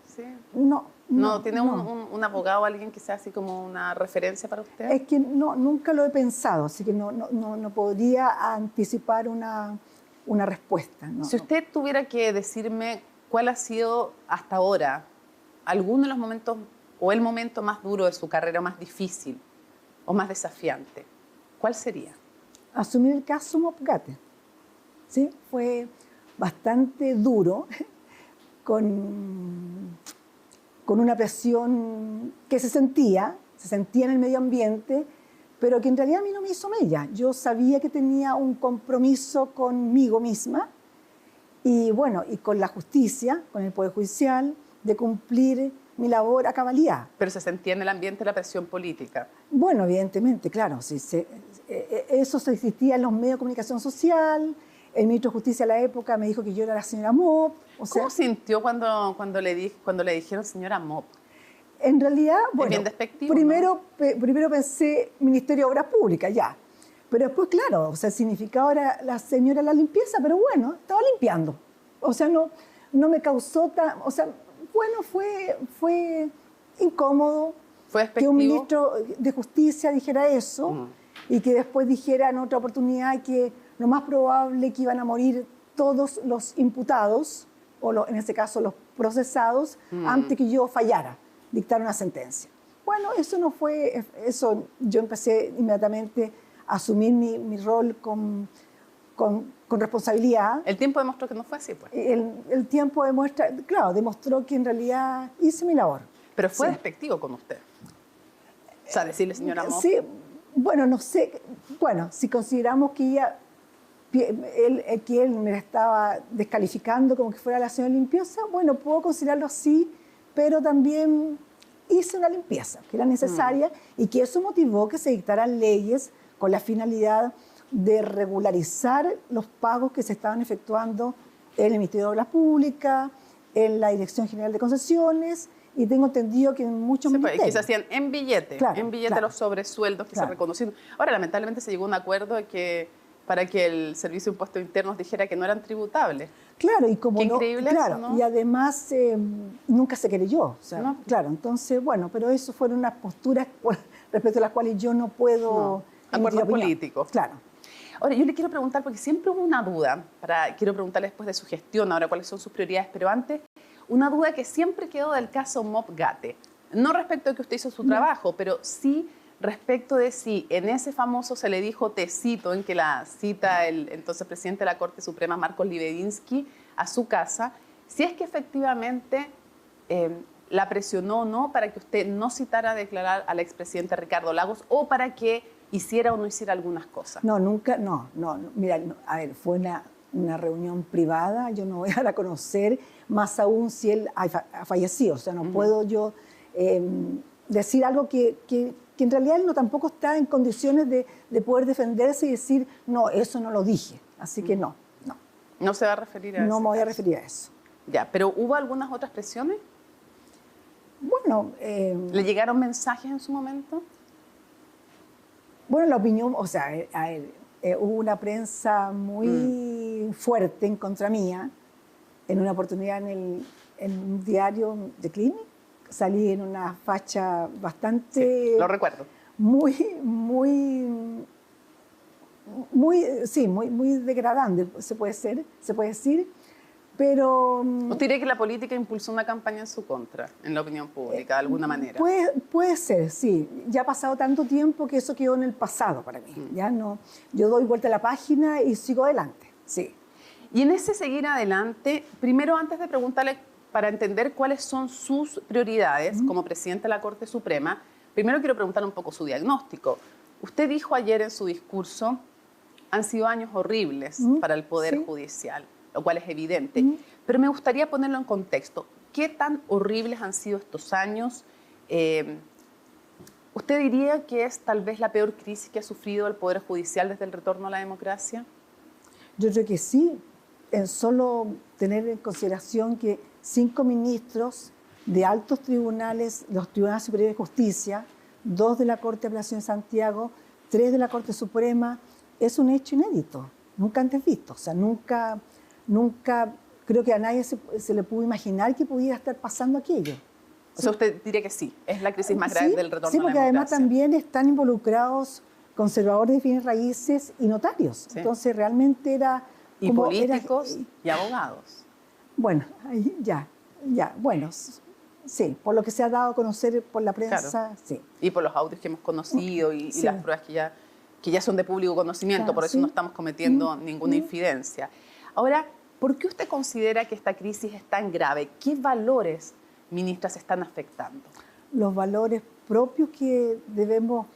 No, ¿tiene un abogado, alguien que sea así como una referencia para usted? Es que nunca lo he pensado, así que no podría anticipar una respuesta. No, si usted tuviera que decirme cuál ha sido hasta ahora alguno de los momentos o el momento más duro de su carrera, más difícil o más desafiante, ¿cuál sería? Asumir el caso Mopgate, ¿sí? Fue bastante duro, con una presión que se sentía en el medio ambiente, pero que en realidad a mí no me hizo mella. Yo sabía que tenía un compromiso conmigo misma y, bueno, y con la justicia, con el Poder Judicial, de cumplir mi labor a cabalidad. Pero se sentía en el ambiente la presión política. Bueno, evidentemente, claro. Sí, eso existía en los medios de comunicación social. El ministro de Justicia a la época me dijo que yo era la señora Mop. ¿Cómo sintió cuando le dijeron señora Mop? En realidad, bueno, bien despectivo, primero pensé Ministerio de Obras Públicas, ya. Pero después, claro, o sea, el significado era la señora de la limpieza, pero bueno, estaba limpiando. O sea, no me causó o sea, bueno, fue incómodo. ¿Fue despectivo? Que un ministro de Justicia dijera eso y que después dijera en otra oportunidad que lo más probable que iban a morir todos los imputados, o en este caso los procesados, antes que yo fallara, dictar una sentencia. Bueno, eso no fue, eso yo empecé inmediatamente a asumir mi rol con responsabilidad. El tiempo demostró que no fue así, pues. El tiempo demostró que en realidad hice mi labor. Pero fue despectivo con usted. O sea, decirle señora Mop. Sí, bueno, no sé. Bueno, si consideramos que él me estaba descalificando como que fuera la señora limpieza, bueno, puedo considerarlo así, pero también hice una limpieza que era necesaria y que eso motivó que se dictaran leyes con la finalidad de regularizar los pagos que se estaban efectuando en el Ministerio de Obras Públicas, en la Dirección General de Concesiones, y tengo entendido que en muchos ministerios. Que se hacían en billete, los sobresueldos que se reconocían. Ahora, lamentablemente se llegó a un acuerdo para que el Servicio de Impuestos Internos dijera que no eran tributables. Claro, y como increíble eso, ¿no? Y además nunca se creyó. O sea, no. Claro, entonces, bueno, pero eso fueron unas posturas respecto a las cuales yo no puedo... Acuerdos políticos. Claro. Ahora, yo le quiero preguntar, porque siempre hubo una duda, quiero preguntarle después de su gestión, ahora cuáles son sus prioridades, pero antes, una duda que siempre quedó del caso Mopgate. No respecto a que usted hizo su trabajo, pero sí respecto de si en ese famoso se le dijo tecito en que la cita el entonces presidente de la Corte Suprema, Marcos Libedinsky, a su casa, si es que efectivamente la presionó o no para que usted no citara a declarar al expresidente Ricardo Lagos o para que hiciera o no hiciera algunas cosas. No, nunca, no. Mira, a ver, fue una reunión privada, yo no voy a dar a conocer, más aún si él ha fallecido. O sea, no puedo yo decir algo que en realidad él no tampoco está en condiciones de poder defenderse y decir, no, eso no lo dije. Así que no. ¿No se va a referir a eso? No me voy a referir a eso. Ya, pero ¿hubo algunas otras presiones? Bueno. ¿Le llegaron mensajes en su momento? Bueno, la opinión, o sea, hubo una prensa muy fuerte en contra mía. En una oportunidad en un diario de Clinic, salí en una facha bastante... Sí, lo recuerdo. Muy degradante, se puede decir. Pero... ¿Usted diría que la política impulsó una campaña en su contra, en la opinión pública, de alguna manera? Puede ser, sí. Ya ha pasado tanto tiempo que eso quedó en el pasado para mí. Ya no, yo doy vuelta a la página y sigo adelante, sí. Y en ese seguir adelante, primero antes de preguntarle para entender cuáles son sus prioridades como presidente de la Corte Suprema, primero quiero preguntarle un poco su diagnóstico. Usted dijo ayer en su discurso, han sido años horribles para el Poder Judicial, lo cual es evidente, pero me gustaría ponerlo en contexto. ¿Qué tan horribles han sido estos años? ¿Usted diría que es tal vez la peor crisis que ha sufrido el Poder Judicial desde el retorno a la democracia? Yo creo que sí, en solo tener en consideración que 5 ministros de altos tribunales, los tribunales superiores de justicia, 2 de la Corte de Apelación de Santiago, 3 de la Corte Suprema, es un hecho inédito, nunca antes visto. O sea, nunca creo que a nadie se le pudo imaginar que pudiera estar pasando aquello. O sea, usted diría que sí, es la crisis más grave del retorno a la democracia. Sí, porque además también están involucrados conservadores de bienes raíces y notarios. Sí. Entonces realmente era... Y políticos y abogados. Bueno, bueno, sí, por lo que se ha dado a conocer por la prensa, claro. Sí. Y por los audios que hemos conocido y las pruebas que ya son de público conocimiento, claro, por eso no estamos cometiendo ninguna infidencia. Ahora, ¿por qué usted considera que esta crisis es tan grave? ¿Qué valores, ministra, se están afectando? Los valores propios que debemos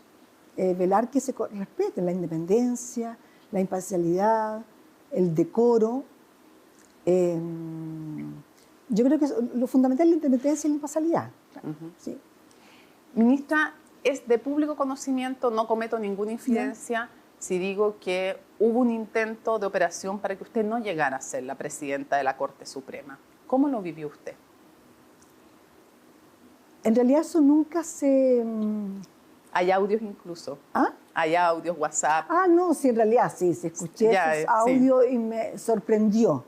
velar que se respeten, la independencia, la imparcialidad, el decoro. Yo creo que lo fundamental es la independencia y la imparcialidad. Sí. Ministra, es de público conocimiento, no cometo ninguna infidencia si digo que hubo un intento de operación para que usted no llegara a ser la presidenta de la Corte Suprema. ¿Cómo lo vivió usted? En realidad eso nunca se... Hay audios incluso. ¿Ah? Hay audios, WhatsApp. Ah, no, sí, en realidad sí, escuché esos audios y me sorprendió.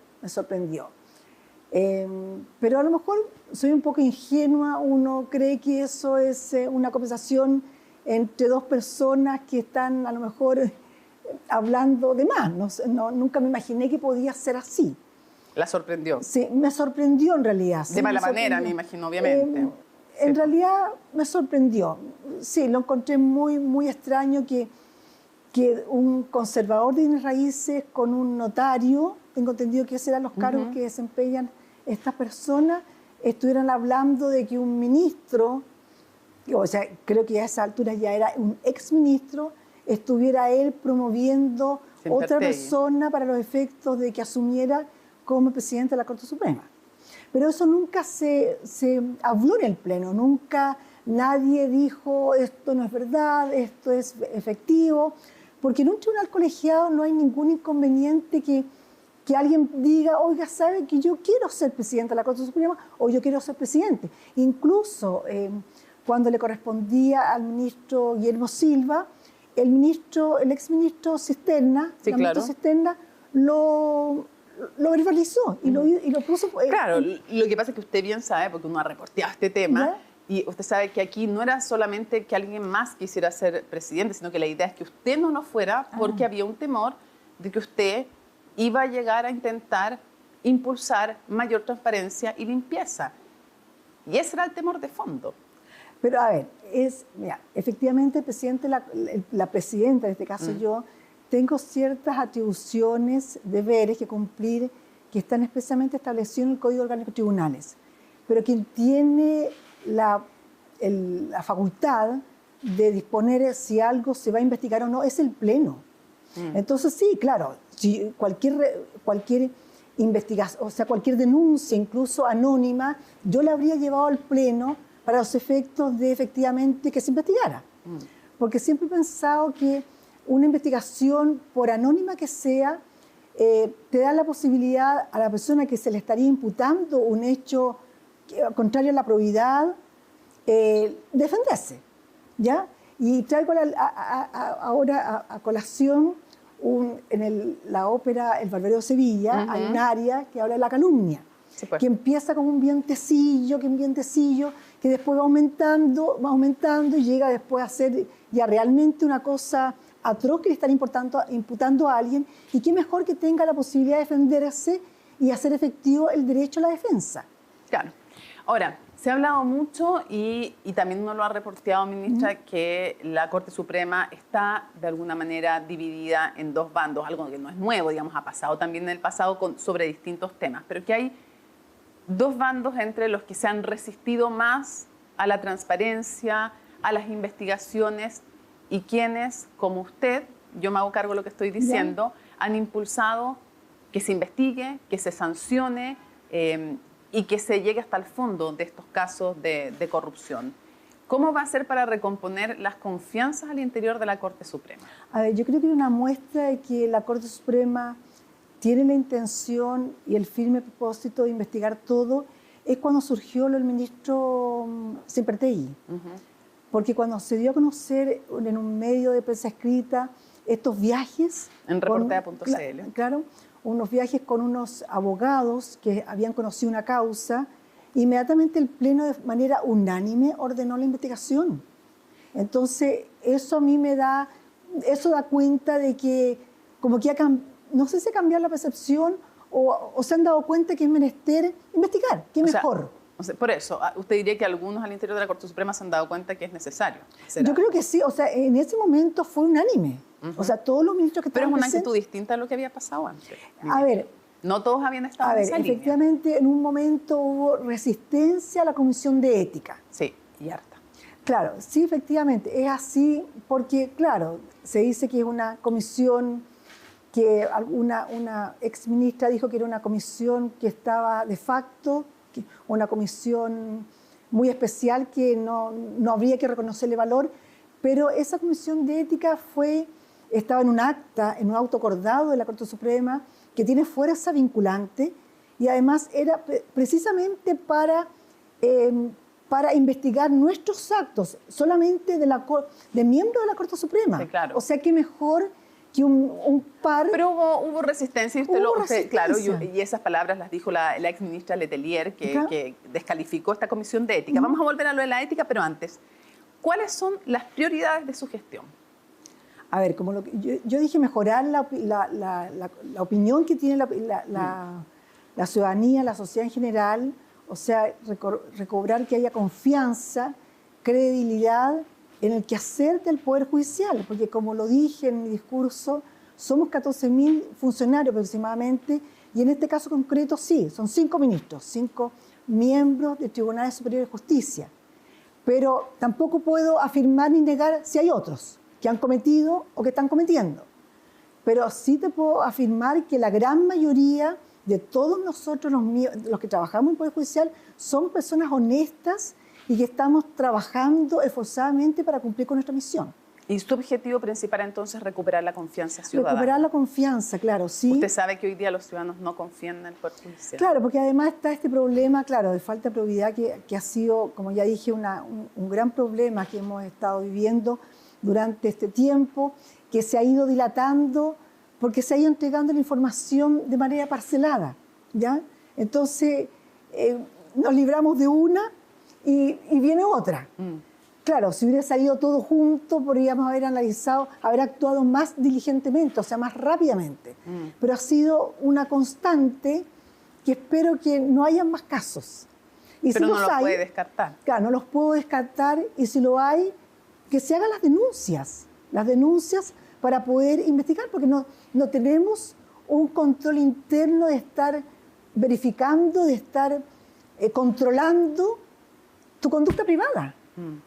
Pero a lo mejor soy un poco ingenua, uno cree que eso es una conversación entre 2 personas que están a lo mejor hablando de más. Nunca me imaginé que podía ser así. ¿La sorprendió? Sí, me sorprendió en realidad. De mala manera, me imagino, obviamente. En realidad me sorprendió. Sí, lo encontré muy extraño que un conservador de bienes raíces con un notario, tengo entendido que esos eran los cargos que desempeñan estas personas, estuvieran hablando de que un ministro, o sea, creo que a esa altura ya era un exministro, estuviera él promoviendo otra persona para los efectos de que asumiera como presidente de la Corte Suprema. Pero eso nunca se habló en el Pleno, nunca nadie dijo esto no es verdad, esto es efectivo, porque en un tribunal colegiado no hay ningún inconveniente que alguien diga, oiga, ¿sabe que yo quiero ser presidente de la Corte Suprema o yo quiero ser presidente? Incluso cuando le correspondía al ministro Guillermo Silva, el exministro Cisterna, Cisterna lo verbalizó y lo puso... Claro, lo que pasa es que usted bien sabe, porque uno ha reporteado este tema, y usted sabe que aquí no era solamente que alguien más quisiera ser presidente, sino que la idea es que usted no lo fuera porque había un temor de que usted iba a llegar a intentar impulsar mayor transparencia y limpieza. Y ese era el temor de fondo. Pero a ver, mira, efectivamente el presidente, la presidenta, en este caso yo, tengo ciertas atribuciones, deberes que cumplir, que están expresamente establecidos en el Código Orgánico de Tribunales. Pero quien tiene la facultad de disponer si algo se va a investigar o no es el Pleno. Entonces sí, claro, si cualquier investigación, o sea, cualquier denuncia, incluso anónima, yo la habría llevado al Pleno para los efectos de efectivamente que se investigara. Porque siempre he pensado que una investigación, por anónima que sea, te da la posibilidad a la persona que se le estaría imputando un hecho contrario a la probidad, defenderse, ¿ya? Y traigo ahora a colación en la ópera El Barbero de Sevilla, hay un área que habla de la calumnia, que empieza como un vientecillo, que después va aumentando y llega después a ser ya realmente una cosa atroz que le están imputando a alguien, y qué mejor que tenga la posibilidad de defenderse y hacer efectivo el derecho a la defensa. Claro. Ahora, se ha hablado mucho y también nos lo ha reporteado, ministra, que la Corte Suprema está de alguna manera dividida en dos bandos, algo que no es nuevo, digamos, ha pasado también en el pasado sobre distintos temas, pero que hay dos bandos entre los que se han resistido más a la transparencia, a las investigaciones, y quienes, como usted, yo me hago cargo de lo que estoy diciendo, han impulsado que se investigue, que se sancione y que se llegue hasta el fondo de estos casos de corrupción. ¿Cómo va a ser para recomponer las confianzas al interior de la Corte Suprema? A ver, yo creo que una muestra de que la Corte Suprema tiene la intención y el firme propósito de investigar todo es cuando surgió el ministro Sempertegui. Porque cuando se dio a conocer en un medio de prensa escrita estos viajes... En reportea.cl. Claro, unos viajes con unos abogados que habían conocido una causa, inmediatamente el Pleno de manera unánime ordenó la investigación. Entonces, eso a mí da cuenta de que como que no sé si ha cambiado la percepción o se han dado cuenta que es menester investigar, que es mejor. Por eso, usted diría que algunos al interior de la Corte Suprema se han dado cuenta que es necesario. Yo creo que sí, o sea, en ese momento fue unánime. O sea, todos los ministros que estaban presentes... Pero es una actitud distinta a lo que había pasado antes. A ver... No todos habían estado en esa línea. Efectivamente, en un momento hubo resistencia a la Comisión de Ética. Sí, y harta. Claro, sí, efectivamente, es así porque, claro, se dice que es una comisión que una exministra dijo que era una comisión que estaba de facto, una comisión muy especial que no habría que reconocerle valor, pero esa comisión de ética estaba en un auto acordado de la Corte Suprema que tiene fuerza vinculante y además era precisamente para investigar nuestros actos, solamente de miembros de la Corte Suprema. Sí, claro. O sea, que mejor que un par... Pero hubo resistencia, claro, y esas palabras las dijo la exministra Letelier, que descalificó esta comisión de ética. Vamos a volver a lo de la ética, pero antes, ¿cuáles son las prioridades de su gestión? A ver, como yo dije, mejorar la opinión que tiene la ciudadanía, la sociedad en general, o sea, recobrar que haya confianza, credibilidad en el quehacer del Poder Judicial, porque como lo dije en mi discurso, somos 14.000 funcionarios aproximadamente, y en este caso concreto sí, son 5 ministros, 5 miembros de Tribunales Superiores de Justicia, pero tampoco puedo afirmar ni negar si hay otros que han cometido o que están cometiendo. Pero sí te puedo afirmar que la gran mayoría de todos nosotros, los que trabajamos en el Poder Judicial, son personas honestas y que estamos trabajando esforzadamente para cumplir con nuestra misión. ¿Y su objetivo principal entonces es recuperar la confianza ciudadana? Recuperar la confianza, claro, sí. ¿Usted sabe que hoy día los ciudadanos no confían en el Poder Judicial? Claro, porque además está este problema, claro, de falta de probidad que ha sido, como ya dije, un gran problema que hemos estado viviendo durante este tiempo, que se ha ido dilatando porque se ha ido entregando la información de manera parcelada, ¿ya? Entonces, nos libramos de una y viene otra. Claro, si hubiera salido todo junto, podríamos haber analizado, haber actuado más diligentemente, o sea, más rápidamente. Pero ha sido una constante que espero que no haya más casos. Y pero si no los puede descartar. Claro, no los puedo descartar, y si lo hay, que se hagan las denuncias para poder investigar, porque no tenemos un control interno de estar verificando, de estar controlando tu conducta privada.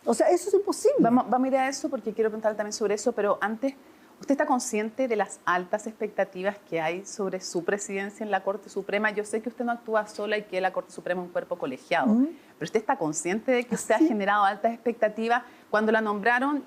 O sea, eso es imposible. Vamos a ir a eso porque quiero preguntarle también sobre eso, pero antes, ¿usted está consciente de las altas expectativas que hay sobre su presidencia en la Corte Suprema? Yo sé que usted no actúa sola y que la Corte Suprema es un cuerpo colegiado, pero ¿usted está consciente de que usted ha generado altas expectativas? Cuando la nombraron,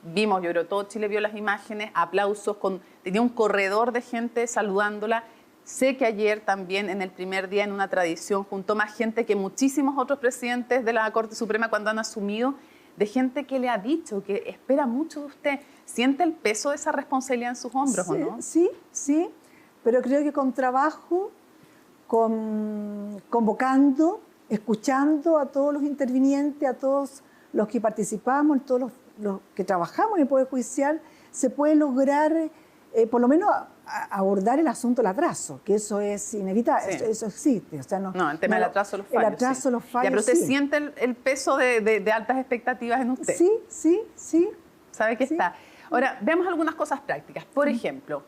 vimos, yo creo, todo Chile vio las imágenes, aplausos, tenía un corredor de gente saludándola. Sé que ayer también, en el primer día, en una tradición, juntó más gente que muchísimos otros presidentes de la Corte Suprema cuando han asumido, de gente que le ha dicho que espera mucho de usted. ¿Siente el peso de esa responsabilidad en sus hombros o no? Sí, pero creo que con trabajo, convocando, escuchando a todos los intervinientes, a todos los que participamos, todos los que trabajamos en el Poder Judicial, se puede lograr, por lo menos, abordar el asunto del atraso, que eso es inevitable, eso existe. O sea, el tema del atraso, los fallos. El atraso, los fallos, pero usted siente el peso de altas expectativas en usted. Sí. ¿Sabe que está? Ahora, veamos algunas cosas prácticas. Por ejemplo,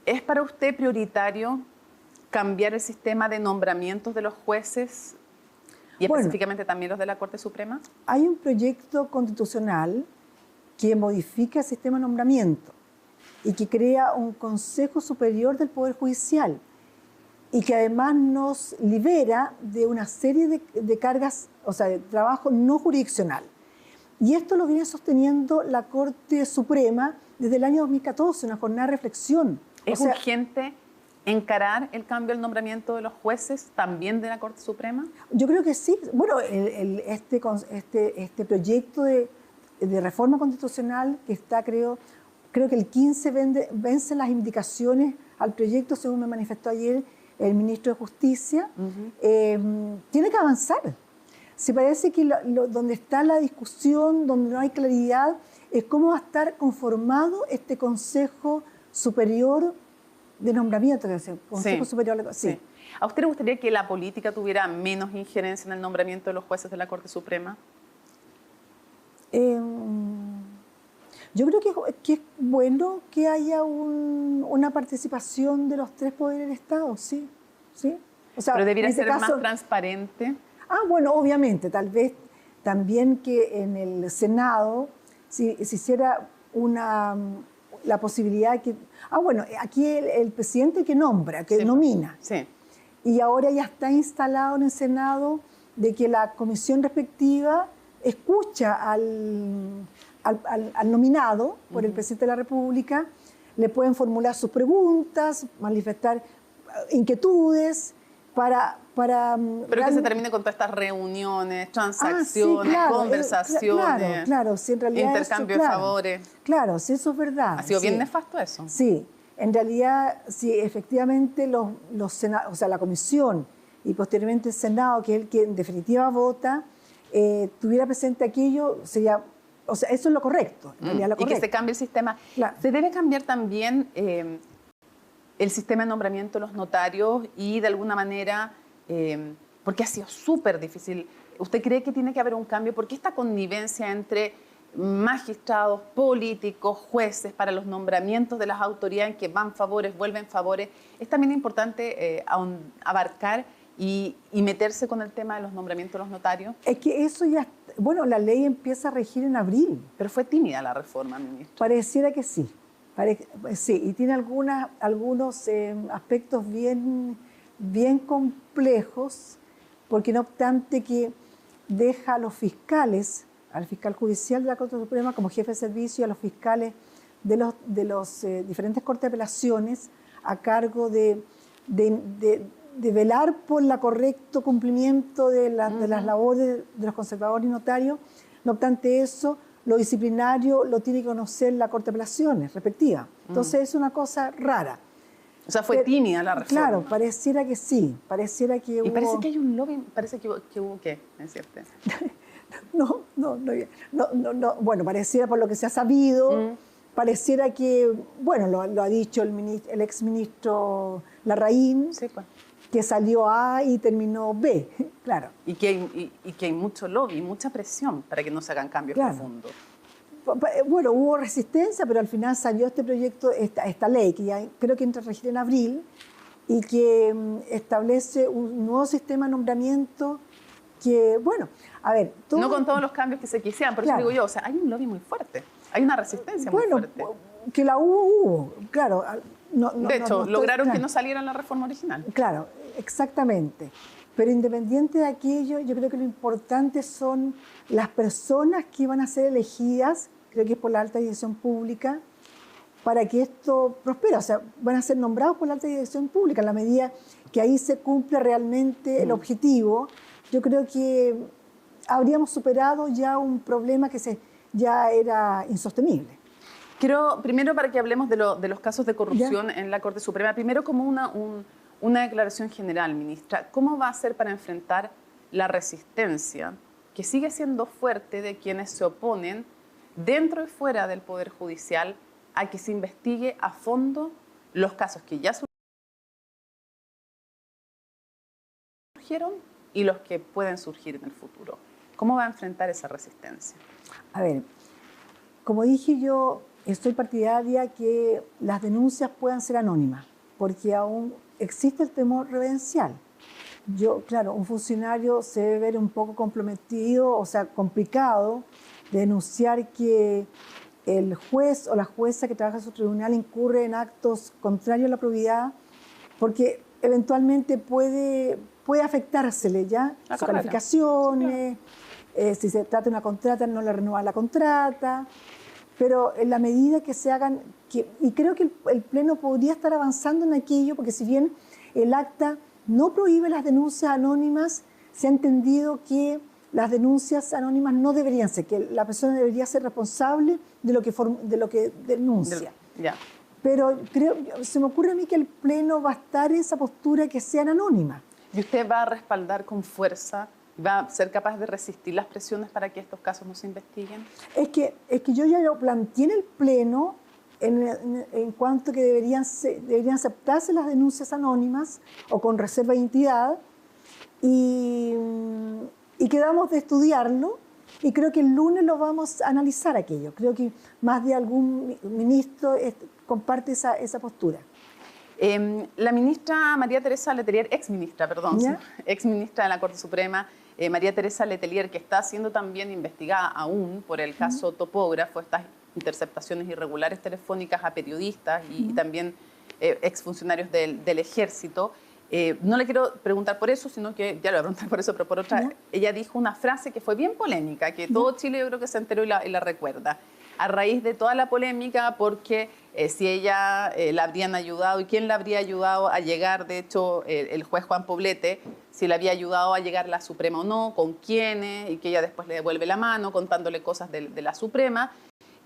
¿es para usted prioritario cambiar el sistema de nombramientos de los jueces y específicamente también los de la Corte Suprema? Hay un proyecto constitucional que modifica el sistema de nombramiento y que crea un Consejo Superior del Poder Judicial y que además nos libera de una serie de cargas, o sea, de trabajo no jurisdiccional. Y esto lo viene sosteniendo la Corte Suprema desde el año 2014, una jornada de reflexión. ¿Es urgente encarar el cambio del nombramiento de los jueces también de la Corte Suprema? Yo creo que sí. Bueno, este proyecto de reforma constitucional que está, creo que el 15 vence las indicaciones al proyecto, según me manifestó ayer el ministro de Justicia. Tiene que avanzar. Se parece que donde está la discusión, donde no hay claridad, es cómo va a estar conformado este Consejo Superior de Nombramiento. Consejo Superior. Sí. ¿A usted le gustaría que la política tuviera menos injerencia en el nombramiento de los jueces de la Corte Suprema? Yo creo que es bueno que haya una participación de los tres poderes del Estado, sí. O sea, pero debiera ser más transparente. Bueno, obviamente, tal vez también que en el Senado se hiciera la posibilidad que... aquí el presidente que nombra, que nomina. Sí. Y ahora ya está instalado en el Senado de que la comisión respectiva escucha al nominado por el presidente de la República, le pueden formular sus preguntas, manifestar inquietudes pero que se termine con todas estas reuniones, transacciones, conversaciones, claro, sí, en realidad intercambio de favores. Claro, sí, eso es verdad. ¿Ha sido bien nefasto eso? Sí, en realidad, sí, efectivamente la comisión y posteriormente el Senado, que es el que en definitiva vota, tuviera presente aquello, sería... O sea, eso es lo correcto, en realidad lo correcto. Y que se cambie el sistema. Claro. Se debe cambiar también el sistema de nombramiento de los notarios y de alguna manera, porque ha sido súper difícil. ¿Usted cree que tiene que haber un cambio? ¿Por qué esta connivencia entre magistrados, políticos, jueces para los nombramientos de las autoridades que van favores, vuelven favores? Es también importante abarcar y meterse con el tema de los nombramientos de los notarios. Es que eso ya... Bueno, la ley empieza a regir en abril. Pero fue tímida la reforma, ministro. Pareciera que sí. Sí, y tiene algunos aspectos bien complejos, porque no obstante que deja a los fiscales, al fiscal judicial de la Corte Suprema como jefe de servicio, a los fiscales de los diferentes cortes de apelaciones a cargo de velar por el correcto cumplimiento de las labores de los conservadores y notarios. No obstante eso, lo disciplinario lo tiene que conocer la Corte de Apelaciones respectiva. Entonces es una cosa rara. O sea, fue tímida la reforma. Claro, pareciera que sí. Pareciera que hubo... Y parece que hay un lobby, parece que hubo ¿qué? ¿Es cierto? No. Bueno, pareciera por lo que se ha sabido, pareciera que, bueno, lo ha dicho el exministro Larraín, sí, pues, que salió A y terminó B, claro. Y que hay mucho lobby, mucha presión para que no se hagan cambios profundos. Bueno, hubo resistencia, pero al final salió este proyecto, esta ley, que ya creo que entra a regir en abril, y que establece un nuevo sistema de nombramiento que, bueno, a ver... No con todos los cambios que se quisieran, por eso digo yo, o sea, hay un lobby muy fuerte, hay una resistencia muy fuerte. Que la hubo, claro. De hecho, lograron que no saliera la reforma original. Claro, exactamente. Pero independiente de aquello, yo creo que lo importante son las personas que van a ser elegidas, creo que es por la alta dirección pública, para que esto prospere. O sea, van a ser nombrados por la alta dirección pública. En la medida que ahí se cumple realmente el objetivo, yo creo que habríamos superado ya un problema que ya era insostenible. Quiero, primero, para que hablemos de los casos de corrupción en la Corte Suprema, primero como una declaración general, ministra. ¿Cómo va a ser para enfrentar la resistencia que sigue siendo fuerte de quienes se oponen dentro y fuera del Poder Judicial a que se investigue a fondo los casos que ya surgieron y los que pueden surgir en el futuro? ¿Cómo va a enfrentar esa resistencia? A ver, como dije yo, estoy partidaria que las denuncias puedan ser anónimas, porque aún existe el temor reverencial. Claro, un funcionario se debe ver un poco comprometido, o sea, complicado, de denunciar que el juez o la jueza que trabaja en su tribunal incurre en actos contrarios a la probidad, porque eventualmente puede afectársele ya sus calificaciones, si se trata de una contrata, no le renuevan la contrata, pero en la medida que se hagan, y creo que el Pleno podría estar avanzando en aquello, porque si bien el acta no prohíbe las denuncias anónimas, se ha entendido que las denuncias anónimas no deberían ser, que la persona debería ser responsable de lo que denuncia. Pero se me ocurre a mí que el Pleno va a estar en esa postura que sean anónimas. ¿Y usted va a respaldar con fuerza, va a ser capaz de resistir las presiones para que estos casos no se investiguen? Es que yo ya lo planteé en el Pleno en cuanto que deberían aceptarse las denuncias anónimas o con reserva de identidad, y quedamos de estudiarlo, y creo que el lunes lo vamos a analizar aquello. Creo que más de algún ministro comparte esa postura. La ministra María Teresa Letelier, exministra de la Corte Suprema, María Teresa Letelier, que está siendo también investigada aún por el caso Topógrafo, estas interceptaciones irregulares telefónicas a periodistas y también exfuncionarios del Ejército. No le quiero preguntar por eso, sino que ya le voy a preguntar por eso, pero por otra, ella dijo una frase que fue bien polémica, que todo Chile yo creo que se enteró y la recuerda. A raíz de toda la polémica, porque si ella la habrían ayudado y quién la habría ayudado a llegar, de hecho, el juez Juan Poblete, si la había ayudado a llegar a la Suprema o no, con quiénes, y que ella después le devuelve la mano contándole cosas de la Suprema.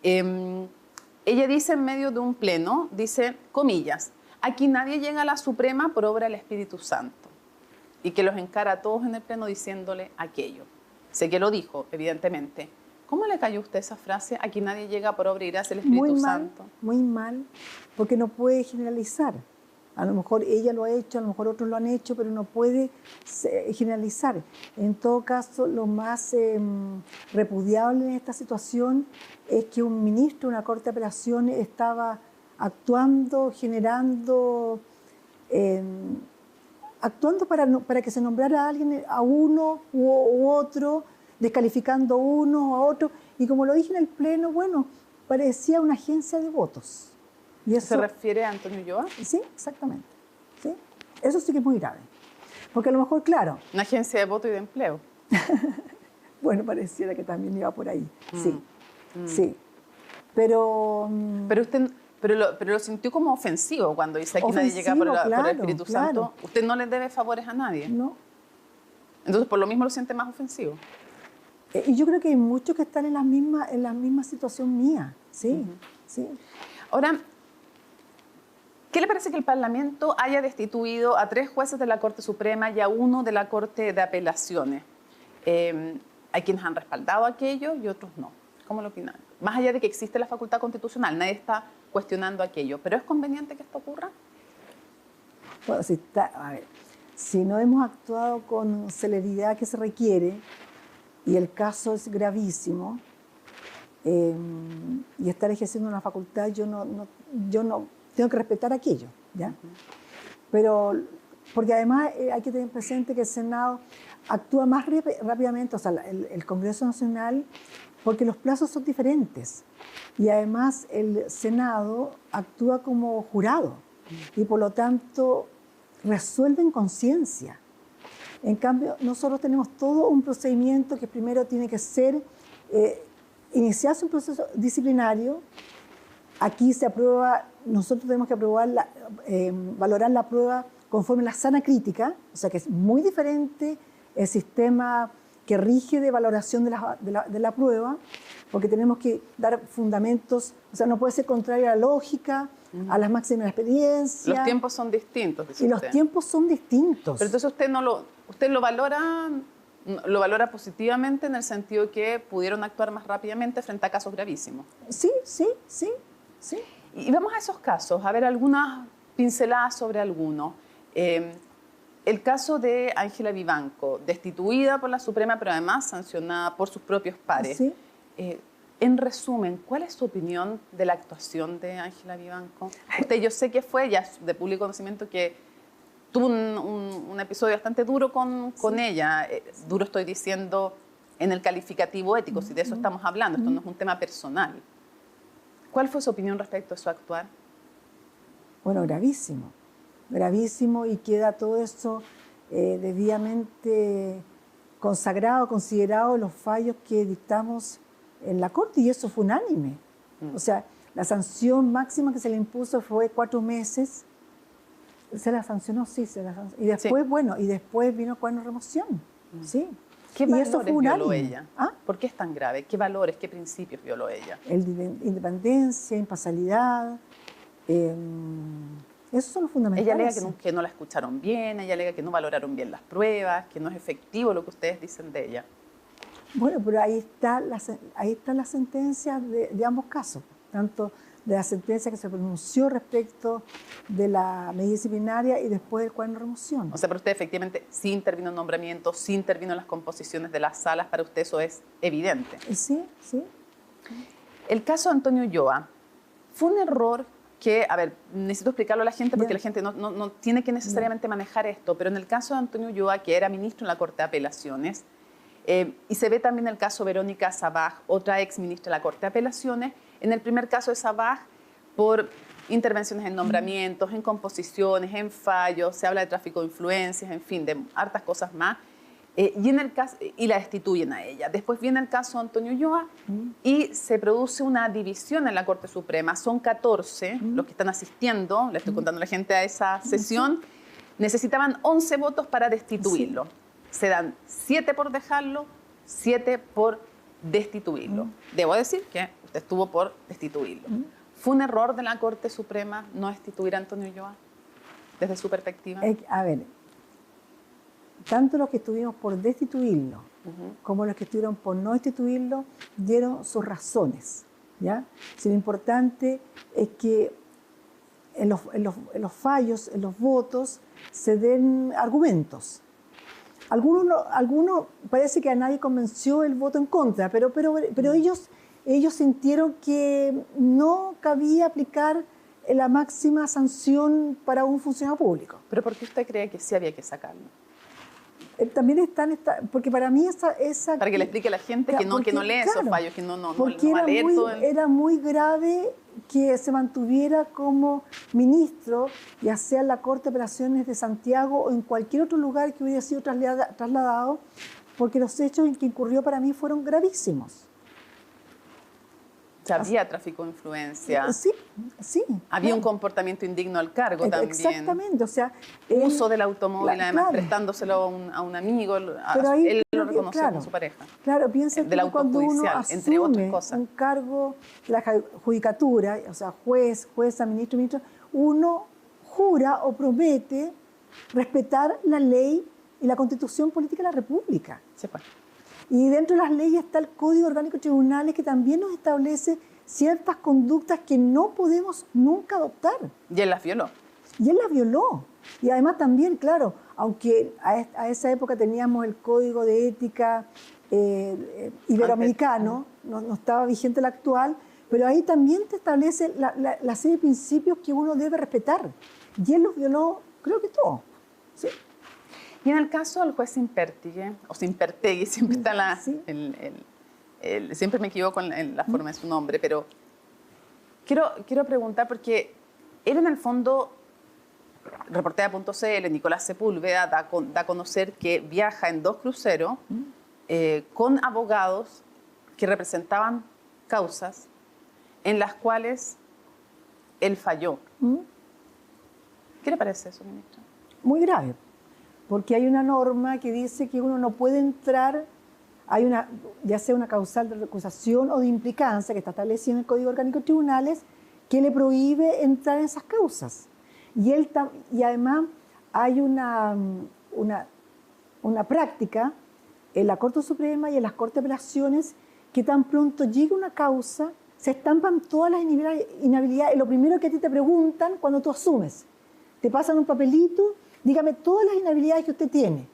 Ella dice en medio de un pleno, dice, comillas, aquí nadie llega a la Suprema por obra del Espíritu Santo, y que los encara a todos en el pleno diciéndole aquello. Sé que lo dijo, evidentemente. ¿Cómo le cayó a usted esa frase? Aquí nadie llega por obra y gracia del Espíritu Santo. Muy mal, porque no puede generalizar. A lo mejor ella lo ha hecho, a lo mejor otros lo han hecho, pero no puede generalizar. En todo caso, lo más repudiable en esta situación es que un ministro de una Corte de Apelaciones estaba actuando, actuando para que se nombrara a alguien, a uno u otro, descalificando a uno o a otro, y como lo dije en el Pleno, bueno, parecía una agencia de votos. Y eso, ¿se refiere a Antonio Ulloa? Sí, exactamente. ¿Sí? Eso sí que es muy grave. Porque a lo mejor, claro... Una agencia de voto y de empleo. Bueno, pareciera que también iba por ahí. Sí, sí. Pero usted... Pero lo sintió como ofensivo cuando dice que nadie llega por el Espíritu Santo. Usted no le debe favores a nadie. No. Entonces, por lo mismo lo siente más ofensivo. Y yo creo que hay muchos que están en la misma situación mía. Sí, sí. Ahora, ¿qué le parece que el Parlamento haya destituido a 3 jueces de la Corte Suprema y a 1 de la Corte de Apelaciones? Hay quienes han respaldado aquello y otros no. ¿Cómo lo opinan? Más allá de que existe la facultad constitucional, nadie está cuestionando aquello. ¿Pero es conveniente que esto ocurra? Bueno, si no hemos actuado con celeridad que se requiere, y el caso es gravísimo, y estar ejerciendo una facultad, yo no tengo que respetar aquello, ¿ya? Pero, porque además hay que tener presente que el Senado actúa más rápidamente, o sea, el Congreso Nacional, porque los plazos son diferentes. Y además el Senado actúa como jurado y por lo tanto resuelve en conciencia. En cambio, nosotros tenemos todo un procedimiento que primero tiene que ser, iniciarse un proceso disciplinario. Aquí se aprueba, nosotros tenemos que valorar la prueba conforme a la sana crítica, o sea que es muy diferente el sistema que rige de valoración de la prueba, porque tenemos que dar fundamentos, o sea, no puede ser contrario a la lógica, a las máximas de experiencia. Los tiempos son distintos, dice Y usted. los tiempos son distintos. Pero entonces usted lo valora positivamente en el sentido que pudieron actuar más rápidamente frente a casos gravísimos. Sí. Y vamos a esos casos, a ver algunas pinceladas sobre algunos. El caso de Ángela Vivanco, destituida por la Suprema, pero además sancionada por sus propios pares. Sí. En resumen, ¿cuál es su opinión de la actuación de Ángela Vivanco? Usted, yo sé que fue, ya es de público conocimiento, que tuvo un episodio bastante duro con ella. Duro estoy diciendo en el calificativo ético, si de eso estamos hablando, esto no es un tema personal. ¿Cuál fue su opinión respecto a su actuar? Bueno, gravísimo, y queda todo eso debidamente consagrado, considerado en los fallos que dictamos en la Corte, y eso fue unánime. O sea, la sanción máxima que se le impuso fue 4 meses. Se la sancionó, sí, y después, sí. Bueno, y después vino cuadro de remoción, sí. ¿Qué valores violó ella? ¿Ah? ¿Por qué es tan grave? ¿Qué valores, qué principios violó ella? Independencia, imparcialidad, esos son los fundamentales. Ella alega que no la escucharon bien, ella alega que no valoraron bien las pruebas, que no es efectivo lo que ustedes dicen de ella. Bueno, pero ahí está la sentencia de ambos casos, tanto de la sentencia que se pronunció respecto de la medida disciplinaria y después del cuadro de remoción. O sea, para usted efectivamente sí intervino en nombramiento, sí intervino en las composiciones de las salas, para usted eso es evidente. Sí. El caso de Antonio Ulloa fue un error que, a ver, necesito explicarlo a la gente porque la gente no tiene que necesariamente manejar esto, pero en el caso de Antonio Ulloa, que era ministro en la Corte de Apelaciones, y se ve también el caso Verónica Sabaj, otra ex ministra de la Corte de Apelaciones. En el primer caso de Sabaj, por intervenciones en nombramientos, en composiciones, en fallos, se habla de tráfico de influencias, en fin, de hartas cosas más. Y la destituyen a ella. Después viene el caso de Antonio Ulloa y se produce una división en la Corte Suprema. Son 14 los que están asistiendo, le estoy contando a la gente a esa sesión. Necesitaban 11 votos para destituirlo. Sí. Se dan 7 por dejarlo, 7 por destituirlo. Debo decir que usted estuvo por destituirlo. ¿Fue un error de la Corte Suprema no destituir a Antonio Ulloa desde su perspectiva? A ver, tanto los que estuvimos por destituirlo como los que estuvieron por no destituirlo dieron sus razones, ¿ya? Si lo importante es que en los fallos, en los votos, se den argumentos. Algunos parece que a nadie convenció el voto en contra, pero ellos sintieron que no cabía aplicar la máxima sanción para un funcionario público. ¿Pero por qué usted cree que sí había que sacarlo? También porque para mí para que le explique a la gente que no lee esos fallos, que no va a leer todo el... Era muy grave que se mantuviera como ministro, ya sea en la Corte de Apelaciones de Santiago o en cualquier otro lugar que hubiera sido trasladado, porque los hechos en que incurrió para mí fueron gravísimos. Había tráfico de influencia. Sí. Había un comportamiento indigno al cargo también. Exactamente, o sea... Uso del automóvil, además, prestándose,lo a un amigo, él lo reconoció con su pareja. Claro, piensa que cuando uno asume un cargo de la judicatura, o sea, jueza, ministro, uno jura o promete respetar la ley y la Constitución Política de la República. Sepa. Y dentro de las leyes está el Código Orgánico de Tribunales, que también nos establece ciertas conductas que no podemos nunca adoptar. Y él las violó. Y además también, claro, aunque a esa época teníamos el Código de Ética iberoamericano, no estaba vigente el actual, pero ahí también te establece la serie de principios que uno debe respetar. Y él los violó, creo que todo. Sí. Y en el caso del juez Simpertegui, siempre está siempre me equivoco en la forma de su nombre, pero quiero preguntar, porque él en el fondo, Reportea.cl, Nicolás Sepúlveda, da a conocer que viaja en 2 cruceros con abogados que representaban causas en las cuales él falló. ¿Qué le parece eso, ministro? Muy grave, porque hay una norma que dice que uno no puede entrar, ya sea una causal de recusación o de implicancia que está establecida en el Código Orgánico de Tribunales, que le prohíbe entrar en esas causas. Y además hay una práctica en la Corte Suprema y en las Cortes de Apelaciones que tan pronto llega una causa, se estampan todas las inhabilidades. Lo primero que a ti te preguntan cuando tú asumes, te pasan un papelito, dígame todas las inhabilidades que usted tiene,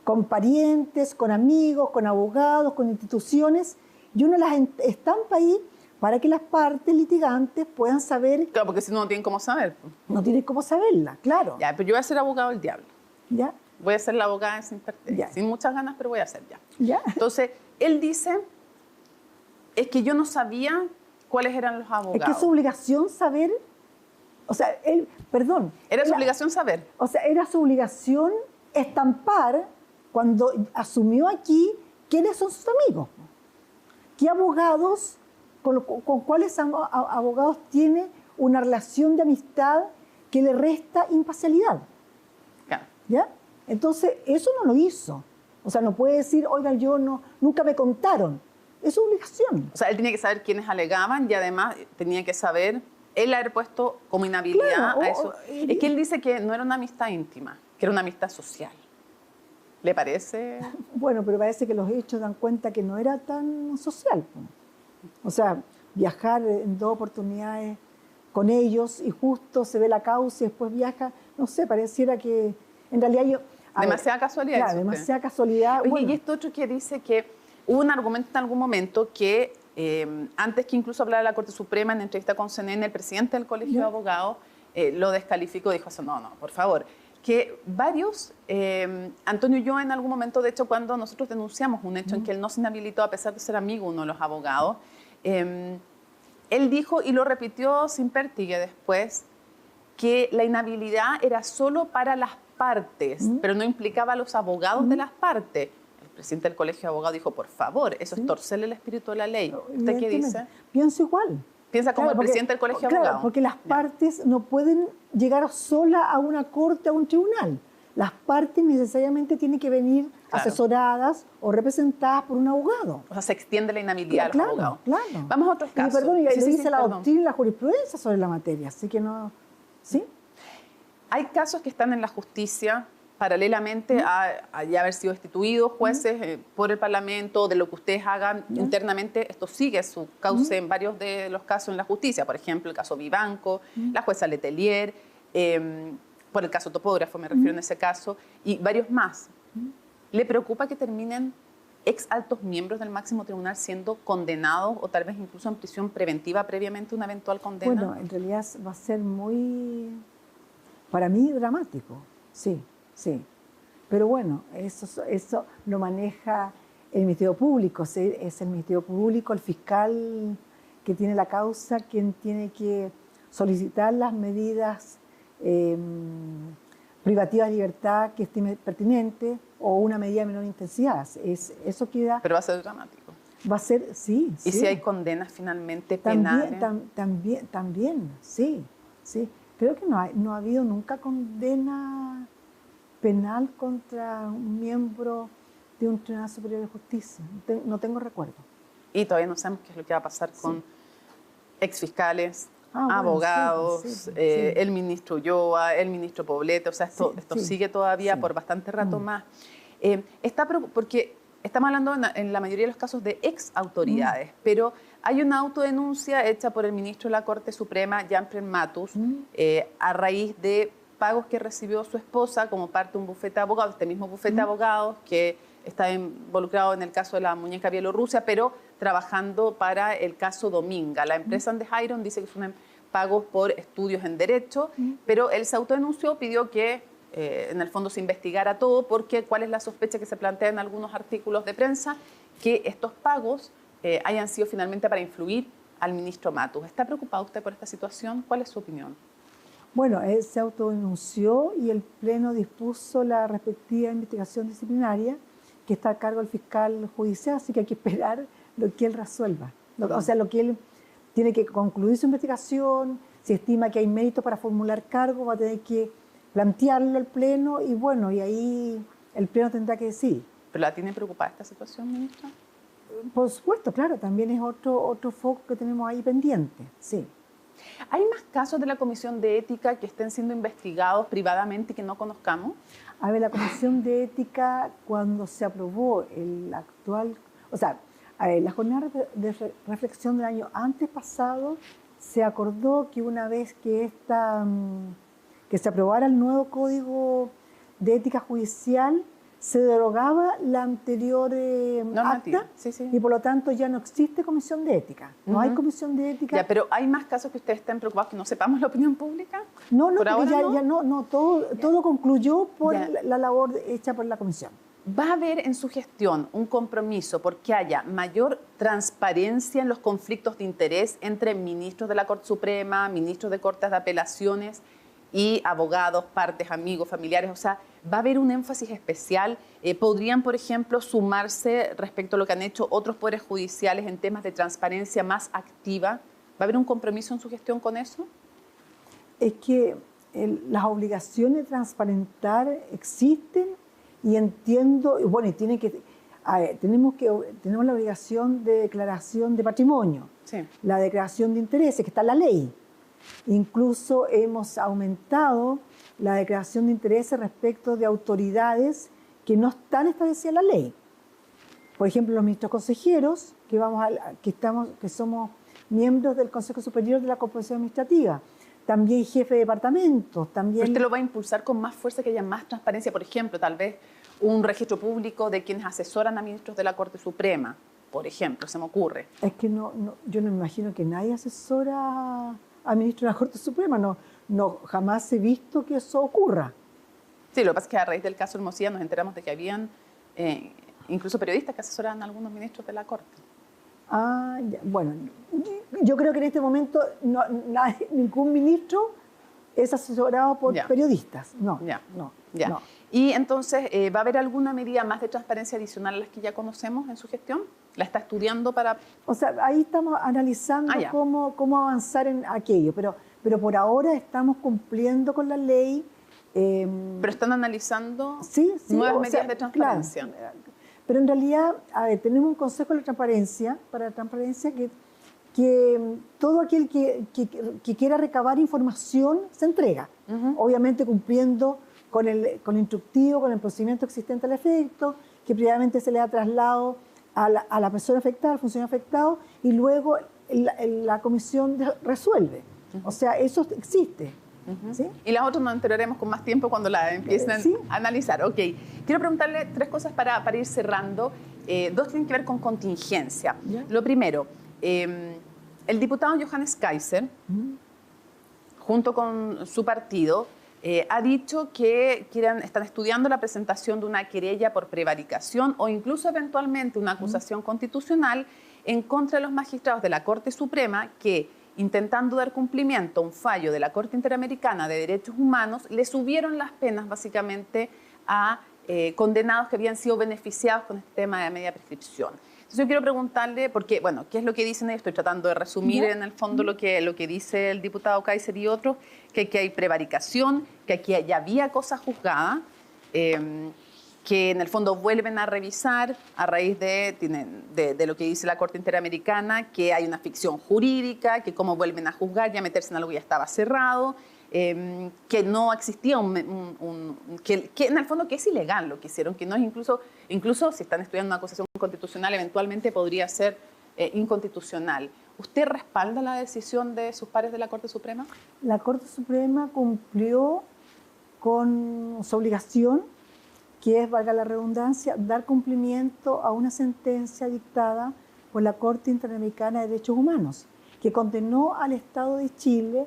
con parientes, con amigos, con abogados, con instituciones, y uno las estampa ahí para que las partes litigantes puedan saber. Claro, porque si no, no tienen cómo saber. No tienen cómo saberla, claro. Ya, pero yo voy a ser abogado del diablo. Ya. Voy a ser la abogada de Simpertegui. Sin muchas ganas, pero voy a hacer ya. Ya. Entonces, él dice, es que yo no sabía cuáles eran los abogados. Es que es su obligación saber, o sea, él, perdón. Era su obligación saber. O sea, era su obligación estampar, cuando asumió aquí, quiénes son sus amigos. ¿Qué abogados, con cuáles abogados tiene una relación de amistad que le resta imparcialidad? Claro. ¿Ya? Entonces, eso no lo hizo. O sea, no puede decir, oiga, nunca me contaron. Es su obligación. O sea, él tenía que saber quiénes alegaban y además tenía que saber, él haber puesto como inhabilidad a eso. Es que él dice que no era una amistad íntima, que era una amistad social. ¿Le parece? Bueno, pero parece que los hechos dan cuenta que no era tan social. O sea, viajar en 2 oportunidades con ellos y justo se ve la causa y después viaja, no sé, pareciera que en realidad yo... Demasiada casualidad. Claro, demasiada casualidad. Oye, bueno. Y esto otro que dice que hubo un argumento en algún momento que antes que incluso hablara la Corte Suprema en entrevista con CNN, el presidente del Colegio de Abogados lo descalificó, dijo eso, no, por favor. Que varios, Antonio y yo en algún momento, de hecho, cuando nosotros denunciamos un hecho en que él no se inhabilitó a pesar de ser amigo uno de los abogados, él dijo, y lo repitió Simpertegui después, que la inhabilidad era solo para las partes, pero no implicaba a los abogados de las partes. El presidente del Colegio de Abogados dijo, por favor, eso es torcerle el espíritu de la ley. ¿Usted qué dice? Pienso igual. Piensa como el presidente del Colegio de Abogados. Porque las partes no pueden llegar sola a una corte, a un tribunal. Las partes necesariamente tienen que venir asesoradas o representadas por un abogado. O sea, se extiende la inhabilidad a los abogados. Claro. Vamos a otros casos. Perdón, y lo dice la doctrina y la jurisprudencia sobre la materia, así que no... ¿Sí? Hay casos que están en la justicia paralelamente a ya haber sido destituidos jueces por el Parlamento, de lo que ustedes hagan internamente, esto sigue su cauce en varios de los casos en la justicia. Por ejemplo, el caso Vivanco, la jueza Letelier, por el caso Topógrafo, me refiero en ese caso, y varios más. ¿Le preocupa que terminen ex altos miembros del máximo tribunal siendo condenados o tal vez incluso en prisión preventiva previamente a una eventual condena? Bueno, en realidad va a ser muy, para mí, dramático, sí. Sí, pero bueno, eso lo maneja el Ministerio Público, es el Ministerio Público, el fiscal que tiene la causa, quien tiene que solicitar las medidas privativas de libertad que estime pertinente o una medida de menor intensidad. Eso queda... Pero va a ser dramático. Va a ser, sí. ¿Y si hay condenas finalmente penales? También, sí. Creo que no ha habido nunca condena penal contra un miembro de un Tribunal Superior de Justicia. No tengo recuerdo. Y todavía no sabemos qué es lo que va a pasar con exfiscales, abogados, el ministro Ulloa, el ministro Poblete. O sea, esto sigue todavía por bastante rato más. Porque estamos hablando en la mayoría de los casos de ex autoridades, pero hay una autodenuncia hecha por el ministro de la Corte Suprema, Jean-Pierre Matus, a raíz de pagos que recibió su esposa como parte de un bufete de abogados, este mismo bufete de abogados que está involucrado en el caso de la muñeca Bielorrusia, pero trabajando para el caso Dominga. La empresa Andejairon dice que son pagos por estudios en Derecho, pero él se autodenunció, pidió que en el fondo se investigara todo, porque cuál es la sospecha que se plantea en algunos artículos de prensa, que estos pagos hayan sido finalmente para influir al ministro Matus. ¿Está preocupado usted por esta situación? ¿Cuál es su opinión? Bueno, él se autodenunció y el Pleno dispuso la respectiva investigación disciplinaria que está a cargo del fiscal judicial, así que hay que esperar lo que él resuelva. O sea, lo que él tiene que concluir su investigación, si estima que hay mérito para formular cargo, va a tener que plantearlo al Pleno y bueno, y ahí el Pleno tendrá que decidir. ¿Pero la tiene preocupada esta situación, ministra? Por supuesto, claro, también es otro foco que tenemos ahí pendiente, sí. ¿Hay más casos de la Comisión de Ética que estén siendo investigados privadamente y que no conozcamos? A ver, la Comisión de Ética, cuando se aprobó el actual, o sea, la jornada de reflexión del año antes pasado, se acordó que una vez que se aprobara el nuevo Código de Ética Judicial, se derogaba la anterior acta y por lo tanto ya no existe comisión de ética. No hay comisión de ética. Ya, pero ¿hay más casos que ustedes estén preocupados que no sepamos la opinión pública? No, ¿Por ahora no, todo concluyó por la labor hecha por la comisión. ¿Va a haber en su gestión un compromiso porque haya mayor transparencia en los conflictos de interés entre ministros de la Corte Suprema, ministros de Cortes de Apelaciones y abogados, partes, amigos, familiares? O sea, ¿va a haber un énfasis especial? ¿Podrían, por ejemplo, sumarse respecto a lo que han hecho otros poderes judiciales en temas de transparencia más activa? ¿Va a haber un compromiso en su gestión con eso? Es que las obligaciones de transparentar existen y entiendo, bueno, y tenemos la obligación de declaración de patrimonio, la declaración de intereses, que está en la ley. Incluso hemos aumentado la declaración de intereses respecto de autoridades que no están establecidas en la ley. Por ejemplo, los ministros consejeros, que somos miembros del Consejo Superior de la Corporación Administrativa, también jefe de departamentos. También... ¿Usted lo va a impulsar con más fuerza, que haya más transparencia? Por ejemplo, tal vez un registro público de quienes asesoran a ministros de la Corte Suprema, por ejemplo, se me ocurre. Es que yo no me imagino que nadie asesora a ministro de la Corte Suprema, jamás he visto que eso ocurra. Sí, lo que pasa es que a raíz del caso Hermosilla nos enteramos de que habían incluso periodistas que asesoraban a algunos ministros de la Corte. Bueno, yo creo que en este momento ningún ministro es asesorado por periodistas. No. Y entonces, ¿va a haber alguna medida más de transparencia adicional a las que ya conocemos en su gestión? ¿La está estudiando para...? O sea, ahí estamos analizando cómo avanzar en aquello, pero por ahora estamos cumpliendo con la ley. ¿Pero están analizando nuevas medidas de transparencia? Claro. Pero en realidad, tenemos un Consejo de la Transparencia, que todo aquel que quiera recabar información se entrega, obviamente cumpliendo con el instructivo, con el procedimiento existente al efecto, que previamente se le da traslado a la persona afectada, al funcionario afectado, y luego la comisión resuelve. O sea, eso existe. ¿Sí? Y las otras nos enteraremos con más tiempo cuando la empiecen a analizar. Ok. Quiero preguntarle 3 cosas para ir cerrando. 2 tienen que ver con contingencia. Lo primero, el diputado Johannes Kaiser, junto con su partido, ha dicho que están estudiando la presentación de una querella por prevaricación o incluso eventualmente una acusación constitucional en contra de los magistrados de la Corte Suprema que, intentando dar cumplimiento a un fallo de la Corte Interamericana de Derechos Humanos, le subieron las penas básicamente a condenados que habían sido beneficiados con este tema de media prescripción. Entonces yo quiero preguntarle, porque, bueno, ¿qué es lo que dicen ellos? Estoy tratando de resumir en el fondo lo que dice el diputado Kaiser y otros, que hay prevaricación, que aquí ya había cosas juzgadas, que en el fondo vuelven a revisar a raíz de lo que dice la Corte Interamericana, que hay una ficción jurídica, que cómo vuelven a juzgar, ya meterse en algo que ya estaba cerrado, que no existía que en el fondo que es ilegal lo que hicieron, que no es incluso si están estudiando una acusación constitucional, eventualmente podría ser inconstitucional. ¿Usted respalda la decisión de sus pares de la Corte Suprema? La Corte Suprema cumplió con su obligación, que es, valga la redundancia, dar cumplimiento a una sentencia dictada por la Corte Interamericana de Derechos Humanos, que condenó al Estado de Chile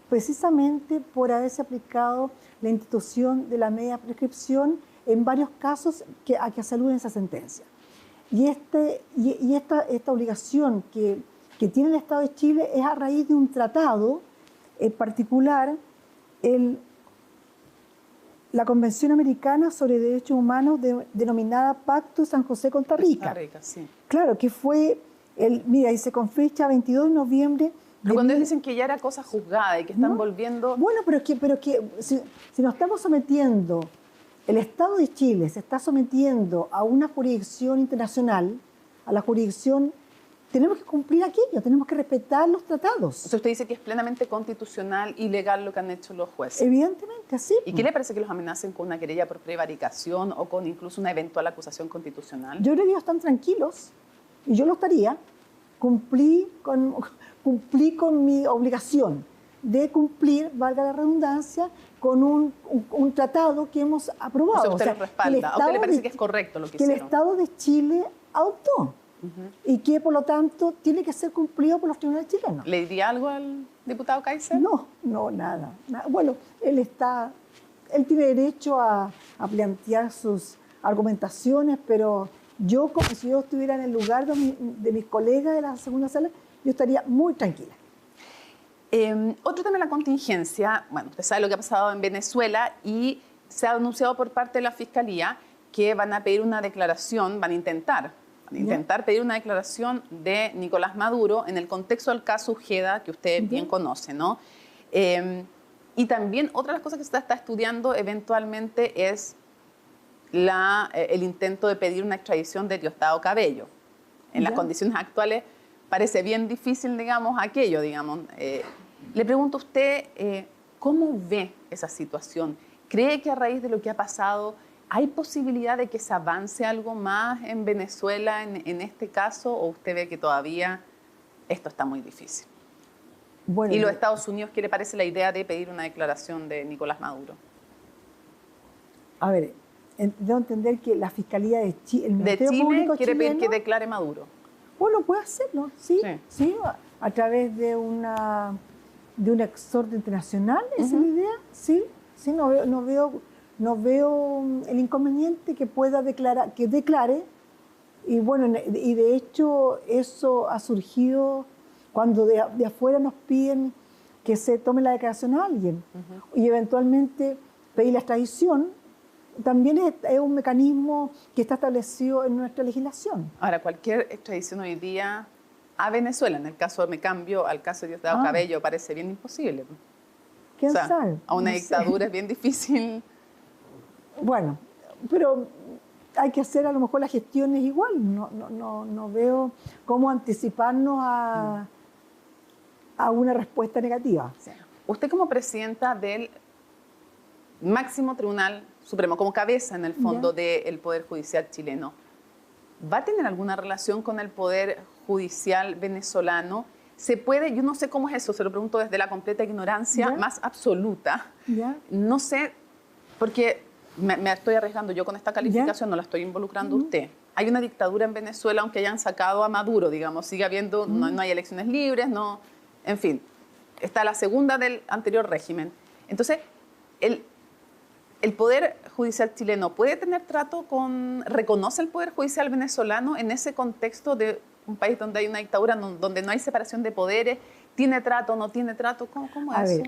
precisamente por haberse aplicado la institución de la media prescripción en varios casos a que se alude esa sentencia. Y esta obligación que tiene el Estado de Chile es a raíz de un tratado, en particular la Convención Americana sobre Derechos Humanos denominada Pacto de San José Costa Rica. Costa Rica, sí. Claro, que fue, mira, dice con fecha 22 de noviembre. Pero cuando ellos dicen que ya era cosa juzgada y que están volviendo... Bueno, pero es que si nos estamos sometiendo, el Estado de Chile se está sometiendo a una jurisdicción internacional, a la jurisdicción, tenemos que cumplir aquello, tenemos que respetar los tratados. O sea, usted dice que es plenamente constitucional y legal lo que han hecho los jueces. Evidentemente, sí. ¿Y qué le parece que los amenacen con una querella por prevaricación o con incluso una eventual acusación constitucional? Yo creo que ellos están tranquilos, y yo lo estaría. Cumplí con mi obligación de cumplir, valga la redundancia, con un tratado que hemos aprobado. O sea, usted lo respalda. ¿A usted le parece que es correcto lo que hicieron? Que el Estado de Chile adoptó. Y que, por lo tanto, tiene que ser cumplido por los tribunales chilenos. ¿Le diría algo al diputado Kaiser? No, nada. Bueno, él tiene derecho a plantear sus argumentaciones, pero yo, como si yo estuviera en el lugar de mis colegas de la segunda sala, yo estaría muy tranquila. Otro tema de la contingencia, bueno, usted sabe lo que ha pasado en Venezuela y se ha anunciado por parte de la Fiscalía que van a pedir una declaración, van a intentar pedir una declaración de Nicolás Maduro en el contexto del caso Ujeda, que usted bien conoce, ¿no? Y también otra de las cosas que se está estudiando eventualmente es el intento de pedir una extradición de Diosdado Cabello. En las condiciones actuales parece bien difícil, digamos, aquello, digamos. Le pregunto a usted, ¿cómo ve esa situación? ¿Cree que a raíz de lo que ha pasado hay posibilidad de que se avance algo más en Venezuela en este caso, o usted ve que todavía esto está muy difícil? Bueno, ¿y los Estados Unidos qué le parece la idea de pedir una declaración de Nicolás Maduro? A ver, debo entender que la Fiscalía de Chile, el Ministerio Chile Público quiere chileno, pedir que declare Maduro. Bueno, puede hacerlo, sí, a través de un exhorto internacional, ¿esa es la idea? Sí, no veo el inconveniente que pueda declarar, que declare, y bueno, y de hecho eso ha surgido cuando de afuera nos piden que se tome la declaración a alguien y eventualmente pedir la extradición. También es un mecanismo que está establecido en nuestra legislación. Ahora, cualquier extradición hoy día a Venezuela, en el caso me cambio al caso de Diosdado Cabello, parece bien imposible. ¿Quién sabe? A una dictadura es bien difícil. Bueno, pero hay que hacer a lo mejor las gestiones igual. No veo cómo anticiparnos a una respuesta negativa. Sí. Usted como presidenta del máximo Tribunal Supremo, como cabeza en el fondo del Poder Judicial chileno, ¿va a tener alguna relación con el Poder Judicial venezolano? ¿Se puede? Yo no sé cómo es eso, se lo pregunto desde la completa ignorancia más absoluta. No sé, porque me estoy arriesgando yo con esta calificación, no la estoy involucrando usted. Hay una dictadura en Venezuela, aunque hayan sacado a Maduro, digamos, sigue habiendo, no hay elecciones libres, en fin, está la segunda del anterior régimen. Entonces, ¿el Poder Judicial chileno puede tener trato reconoce el Poder Judicial venezolano en ese contexto de un país donde hay una dictadura, donde no hay separación de poderes? ¿Tiene trato, no tiene trato? ¿Cómo es eso?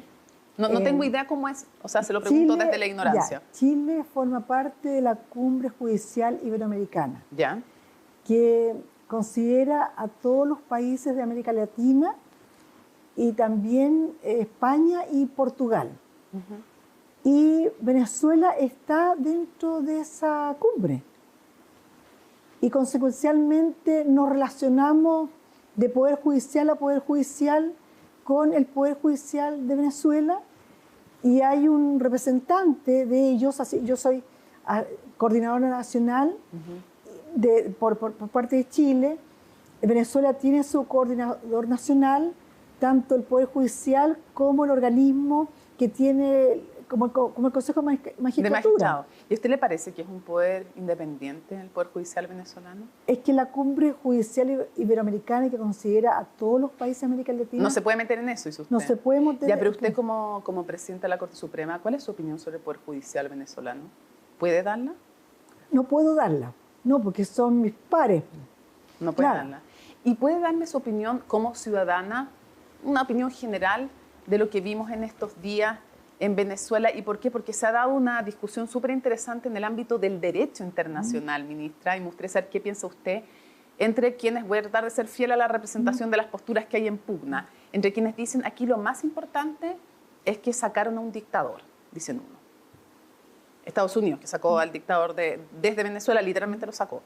No tengo idea cómo es, o sea, se lo pregunto desde la ignorancia. Chile forma parte de la Cumbre Judicial Iberoamericana, que considera a todos los países de América Latina y también España y Portugal. Y Venezuela está dentro de esa cumbre. Y consecuencialmente nos relacionamos de Poder Judicial a Poder Judicial con el Poder Judicial de Venezuela, y hay un representante de ellos, así, yo soy coordinadora nacional por parte de Chile. Venezuela tiene su coordinador nacional, tanto el Poder Judicial como el organismo que tiene como el Consejo de De Magistratura. magistrado. ¿Y a usted le parece que es un poder independiente el Poder Judicial venezolano? Es que la Cumbre Judicial Iberoamericana, que considera a todos los países de América Latina... No se puede meter en eso, dice usted. No se puede meter. Ya, pero usted como presidente de la Corte Suprema, ¿cuál es su opinión sobre el Poder Judicial venezolano? ¿Puede darla? No puedo darla. No, porque son mis pares. No puede Claro. darla. ¿Y puede darme su opinión como ciudadana, una opinión general de lo que vimos en estos días en Venezuela? ¿Y por qué? Porque se ha dado una discusión súper interesante en el ámbito del derecho internacional, ministra, y me gustaría saber qué piensa usted entre quienes, voy a tratar de ser fiel a la representación de las posturas que hay en pugna, entre quienes dicen aquí lo más importante es que sacaron a un dictador, dicen uno. Estados Unidos, que sacó al dictador desde Venezuela, literalmente lo sacó.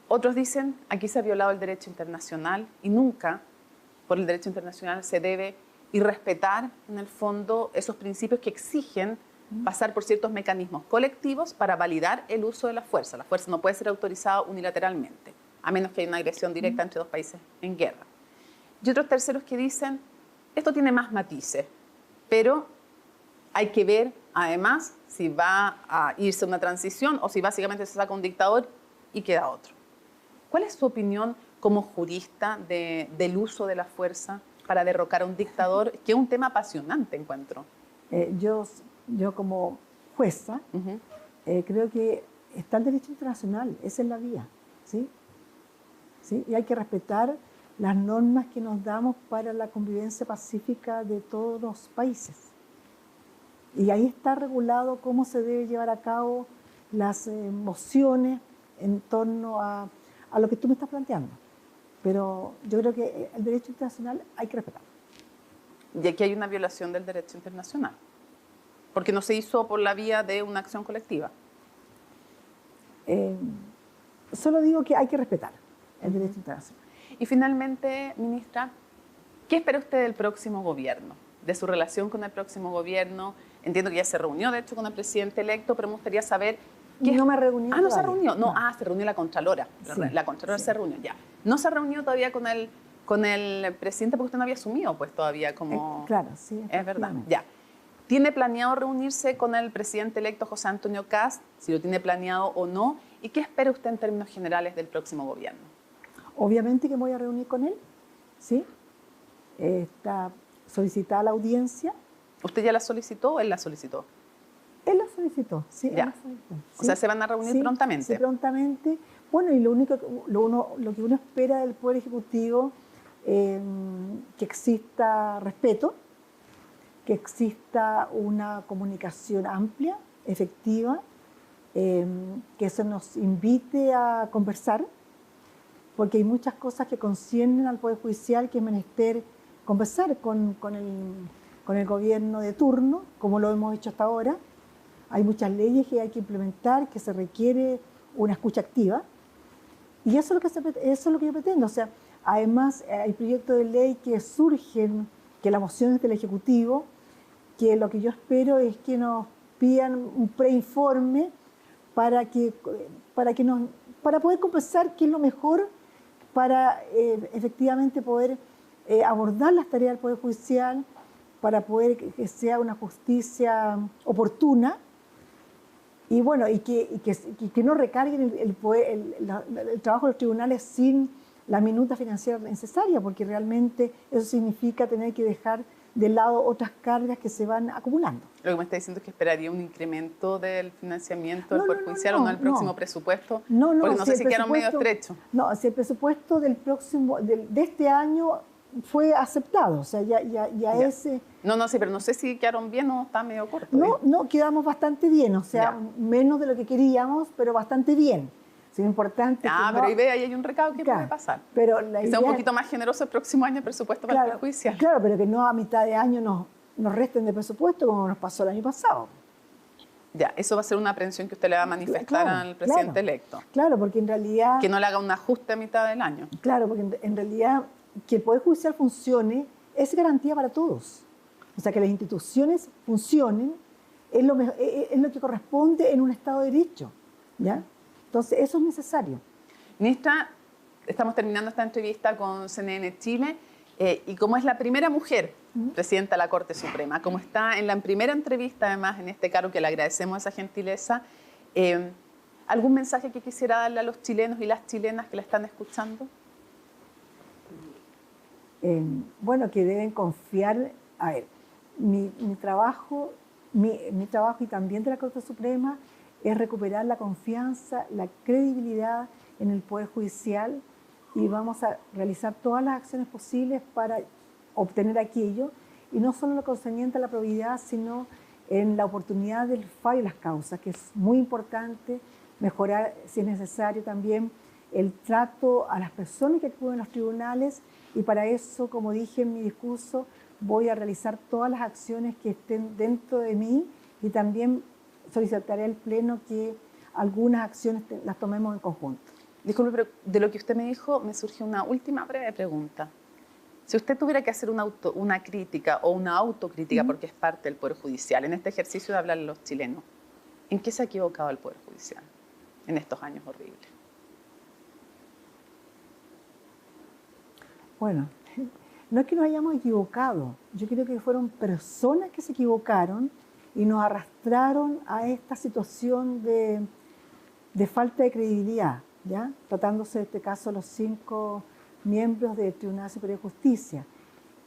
Otros dicen, aquí se ha violado el derecho internacional y nunca por el derecho internacional se debe irrespetar, en el fondo, esos principios que exigen pasar por ciertos mecanismos colectivos para validar el uso de la fuerza. La fuerza no puede ser autorizada unilateralmente, a menos que haya una agresión directa entre dos países en guerra. Y otros terceros que dicen, esto tiene más matices, pero hay que ver, además, si va a irse a una transición o si básicamente se saca un dictador y queda otro. ¿Cuál es su opinión como jurista del uso de la fuerza para derrocar a un dictador, que es un tema apasionante, encuentro? Yo como jueza creo que está el derecho internacional, esa es la vía, ¿sí? ¿Sí? Y hay que respetar las normas que nos damos para la convivencia pacífica de todos los países. Y ahí está regulado cómo se debe llevar a cabo las mociones en torno a lo que tú me estás planteando. Pero yo creo que el derecho internacional hay que respetarlo. Y aquí hay una violación del derecho internacional, porque no se hizo por la vía de una acción colectiva. Solo digo que hay que respetar el derecho internacional. Y finalmente, ministra, ¿qué espera usted del próximo gobierno? De su relación con el próximo gobierno. Entiendo que ya se reunió, de hecho, con el presidente electo, pero me gustaría saber... No me reunió no se todavía. reunió. No, se reunió la Contralora. Sí, La Contralora sí. se reunió, ya. No se reunió todavía con el presidente porque usted no había asumido, pues, todavía como... Claro, sí. Es verdad, ya. ¿Tiene planeado reunirse con el presidente electo José Antonio Kast? Si lo tiene planeado o no. ¿Y qué espera usted en términos generales del próximo gobierno? Obviamente que me voy a reunir con él, ¿sí? Está solicitada la audiencia. ¿Usted ya la solicitó o él la solicitó? Él la solicitó, sí. Ya. Él la solicitó, O sea, ¿se van a reunir prontamente? Sí, prontamente. Bueno, y lo que uno espera del Poder Ejecutivo, que exista respeto, que exista una comunicación amplia, efectiva, que se nos invite a conversar, porque hay muchas cosas que conciernen al Poder Judicial que es menester conversar con el gobierno de turno, como lo hemos hecho hasta ahora. Hay muchas leyes que hay que implementar, que se requiere una escucha activa. Y eso es lo que yo pretendo. O sea, además hay proyectos de ley que surgen, que las mociones del Ejecutivo, que lo que yo espero es que nos pidan un preinforme para poder conversar qué es lo mejor para efectivamente poder abordar las tareas del Poder Judicial, para poder que sea una justicia oportuna y bueno, y que no recarguen el trabajo de los tribunales sin la minuta financiera necesaria, porque realmente eso significa tener que dejar de lado otras cargas que se van acumulando. Lo que me está diciendo es que esperaría un incremento del financiamiento del Poder Judicial o no el próximo presupuesto, porque no sé si quedaron medio estrechos. No, si el presupuesto de este año fue aceptado, o sea, ya ese... Sí, pero no sé si quedaron bien o está medio corto. No, quedamos bastante bien, o sea, menos de lo que queríamos, pero bastante bien. Es importante. Pero ahí ve, ahí hay un recado que puede pasar. Pero que sea un poquito más generoso el próximo año el presupuesto para el Poder Judicial. Claro, pero que no a mitad de año nos resten de presupuesto como nos pasó el año pasado. Ya, eso va a ser una aprehensión que usted le va a manifestar al presidente electo. Claro, porque en realidad... Que no le haga un ajuste a mitad del año. Claro, porque en realidad que el Poder Judicial funcione es garantía para todos. O sea, que las instituciones funcionen es lo que corresponde en un Estado de Derecho, ¿ya? Entonces, eso es necesario. Ministra, estamos terminando esta entrevista con CNN Chile Y como es la primera mujer presidenta de la Corte Suprema, como está en la primera entrevista, además, en este cargo, que le agradecemos esa gentileza, ¿algún mensaje que quisiera darle a los chilenos y las chilenas que la están escuchando? Bueno, que deben confiar. A ver, mi trabajo y también de la Corte Suprema es recuperar la confianza, la credibilidad en el Poder Judicial, y vamos a realizar todas las acciones posibles para obtener aquello, y no solo lo concerniente a la probidad, sino en la oportunidad del fallo de las causas, que es muy importante mejorar, si es necesario, también el trato a las personas que acuden a los tribunales, y para eso, como dije en mi discurso, voy a realizar todas las acciones que estén dentro de mí, y también solicitaré al Pleno que algunas acciones las tomemos en conjunto. Disculpe, pero de lo que usted me dijo me surge una última breve pregunta. Si usted tuviera que hacer una crítica o una autocrítica, porque es parte del Poder Judicial, en este ejercicio de hablar a los chilenos, ¿en qué se ha equivocado el Poder Judicial en estos años horribles? Bueno, no es que nos hayamos equivocado, yo creo que fueron personas que se equivocaron y nos arrastraron a esta situación de falta de credibilidad, ¿ya? Tratándose de este caso los 5 miembros del Tribunal Superior de Justicia.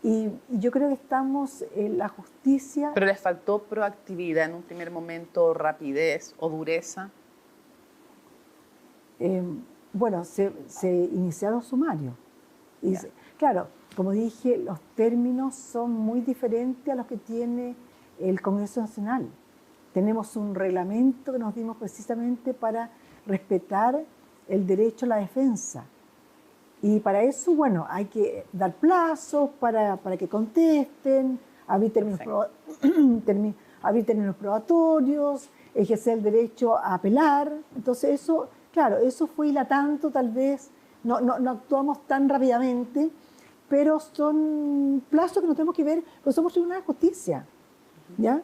Y yo creo que estamos en la justicia... ¿Pero les faltó proactividad en un primer momento, rapidez o dureza? Bueno, se iniciaron sumarios. Y claro, como dije, los términos son muy diferentes a los que tiene el Congreso Nacional. Tenemos un reglamento que nos dimos precisamente para respetar el derecho a la defensa. Y para eso, bueno, hay que dar plazos para que contesten, abrir términos probatorios, ejercer el derecho a apelar. Entonces eso, claro, eso fue hilatando, tal vez, no actuamos tan rápidamente, pero son plazos que nos tenemos que ver, porque somos Tribunal de Justicia, ¿ya?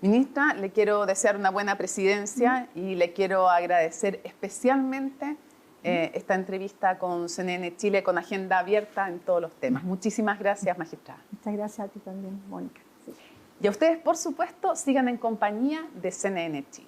Ministra, le quiero desear una buena presidencia y le quiero agradecer especialmente esta entrevista con CNN Chile, con agenda abierta en todos los temas. Muchísimas gracias, magistrada. Muchas gracias a ti también, Mónica. Sí. Y a ustedes, por supuesto, sigan en compañía de CNN Chile.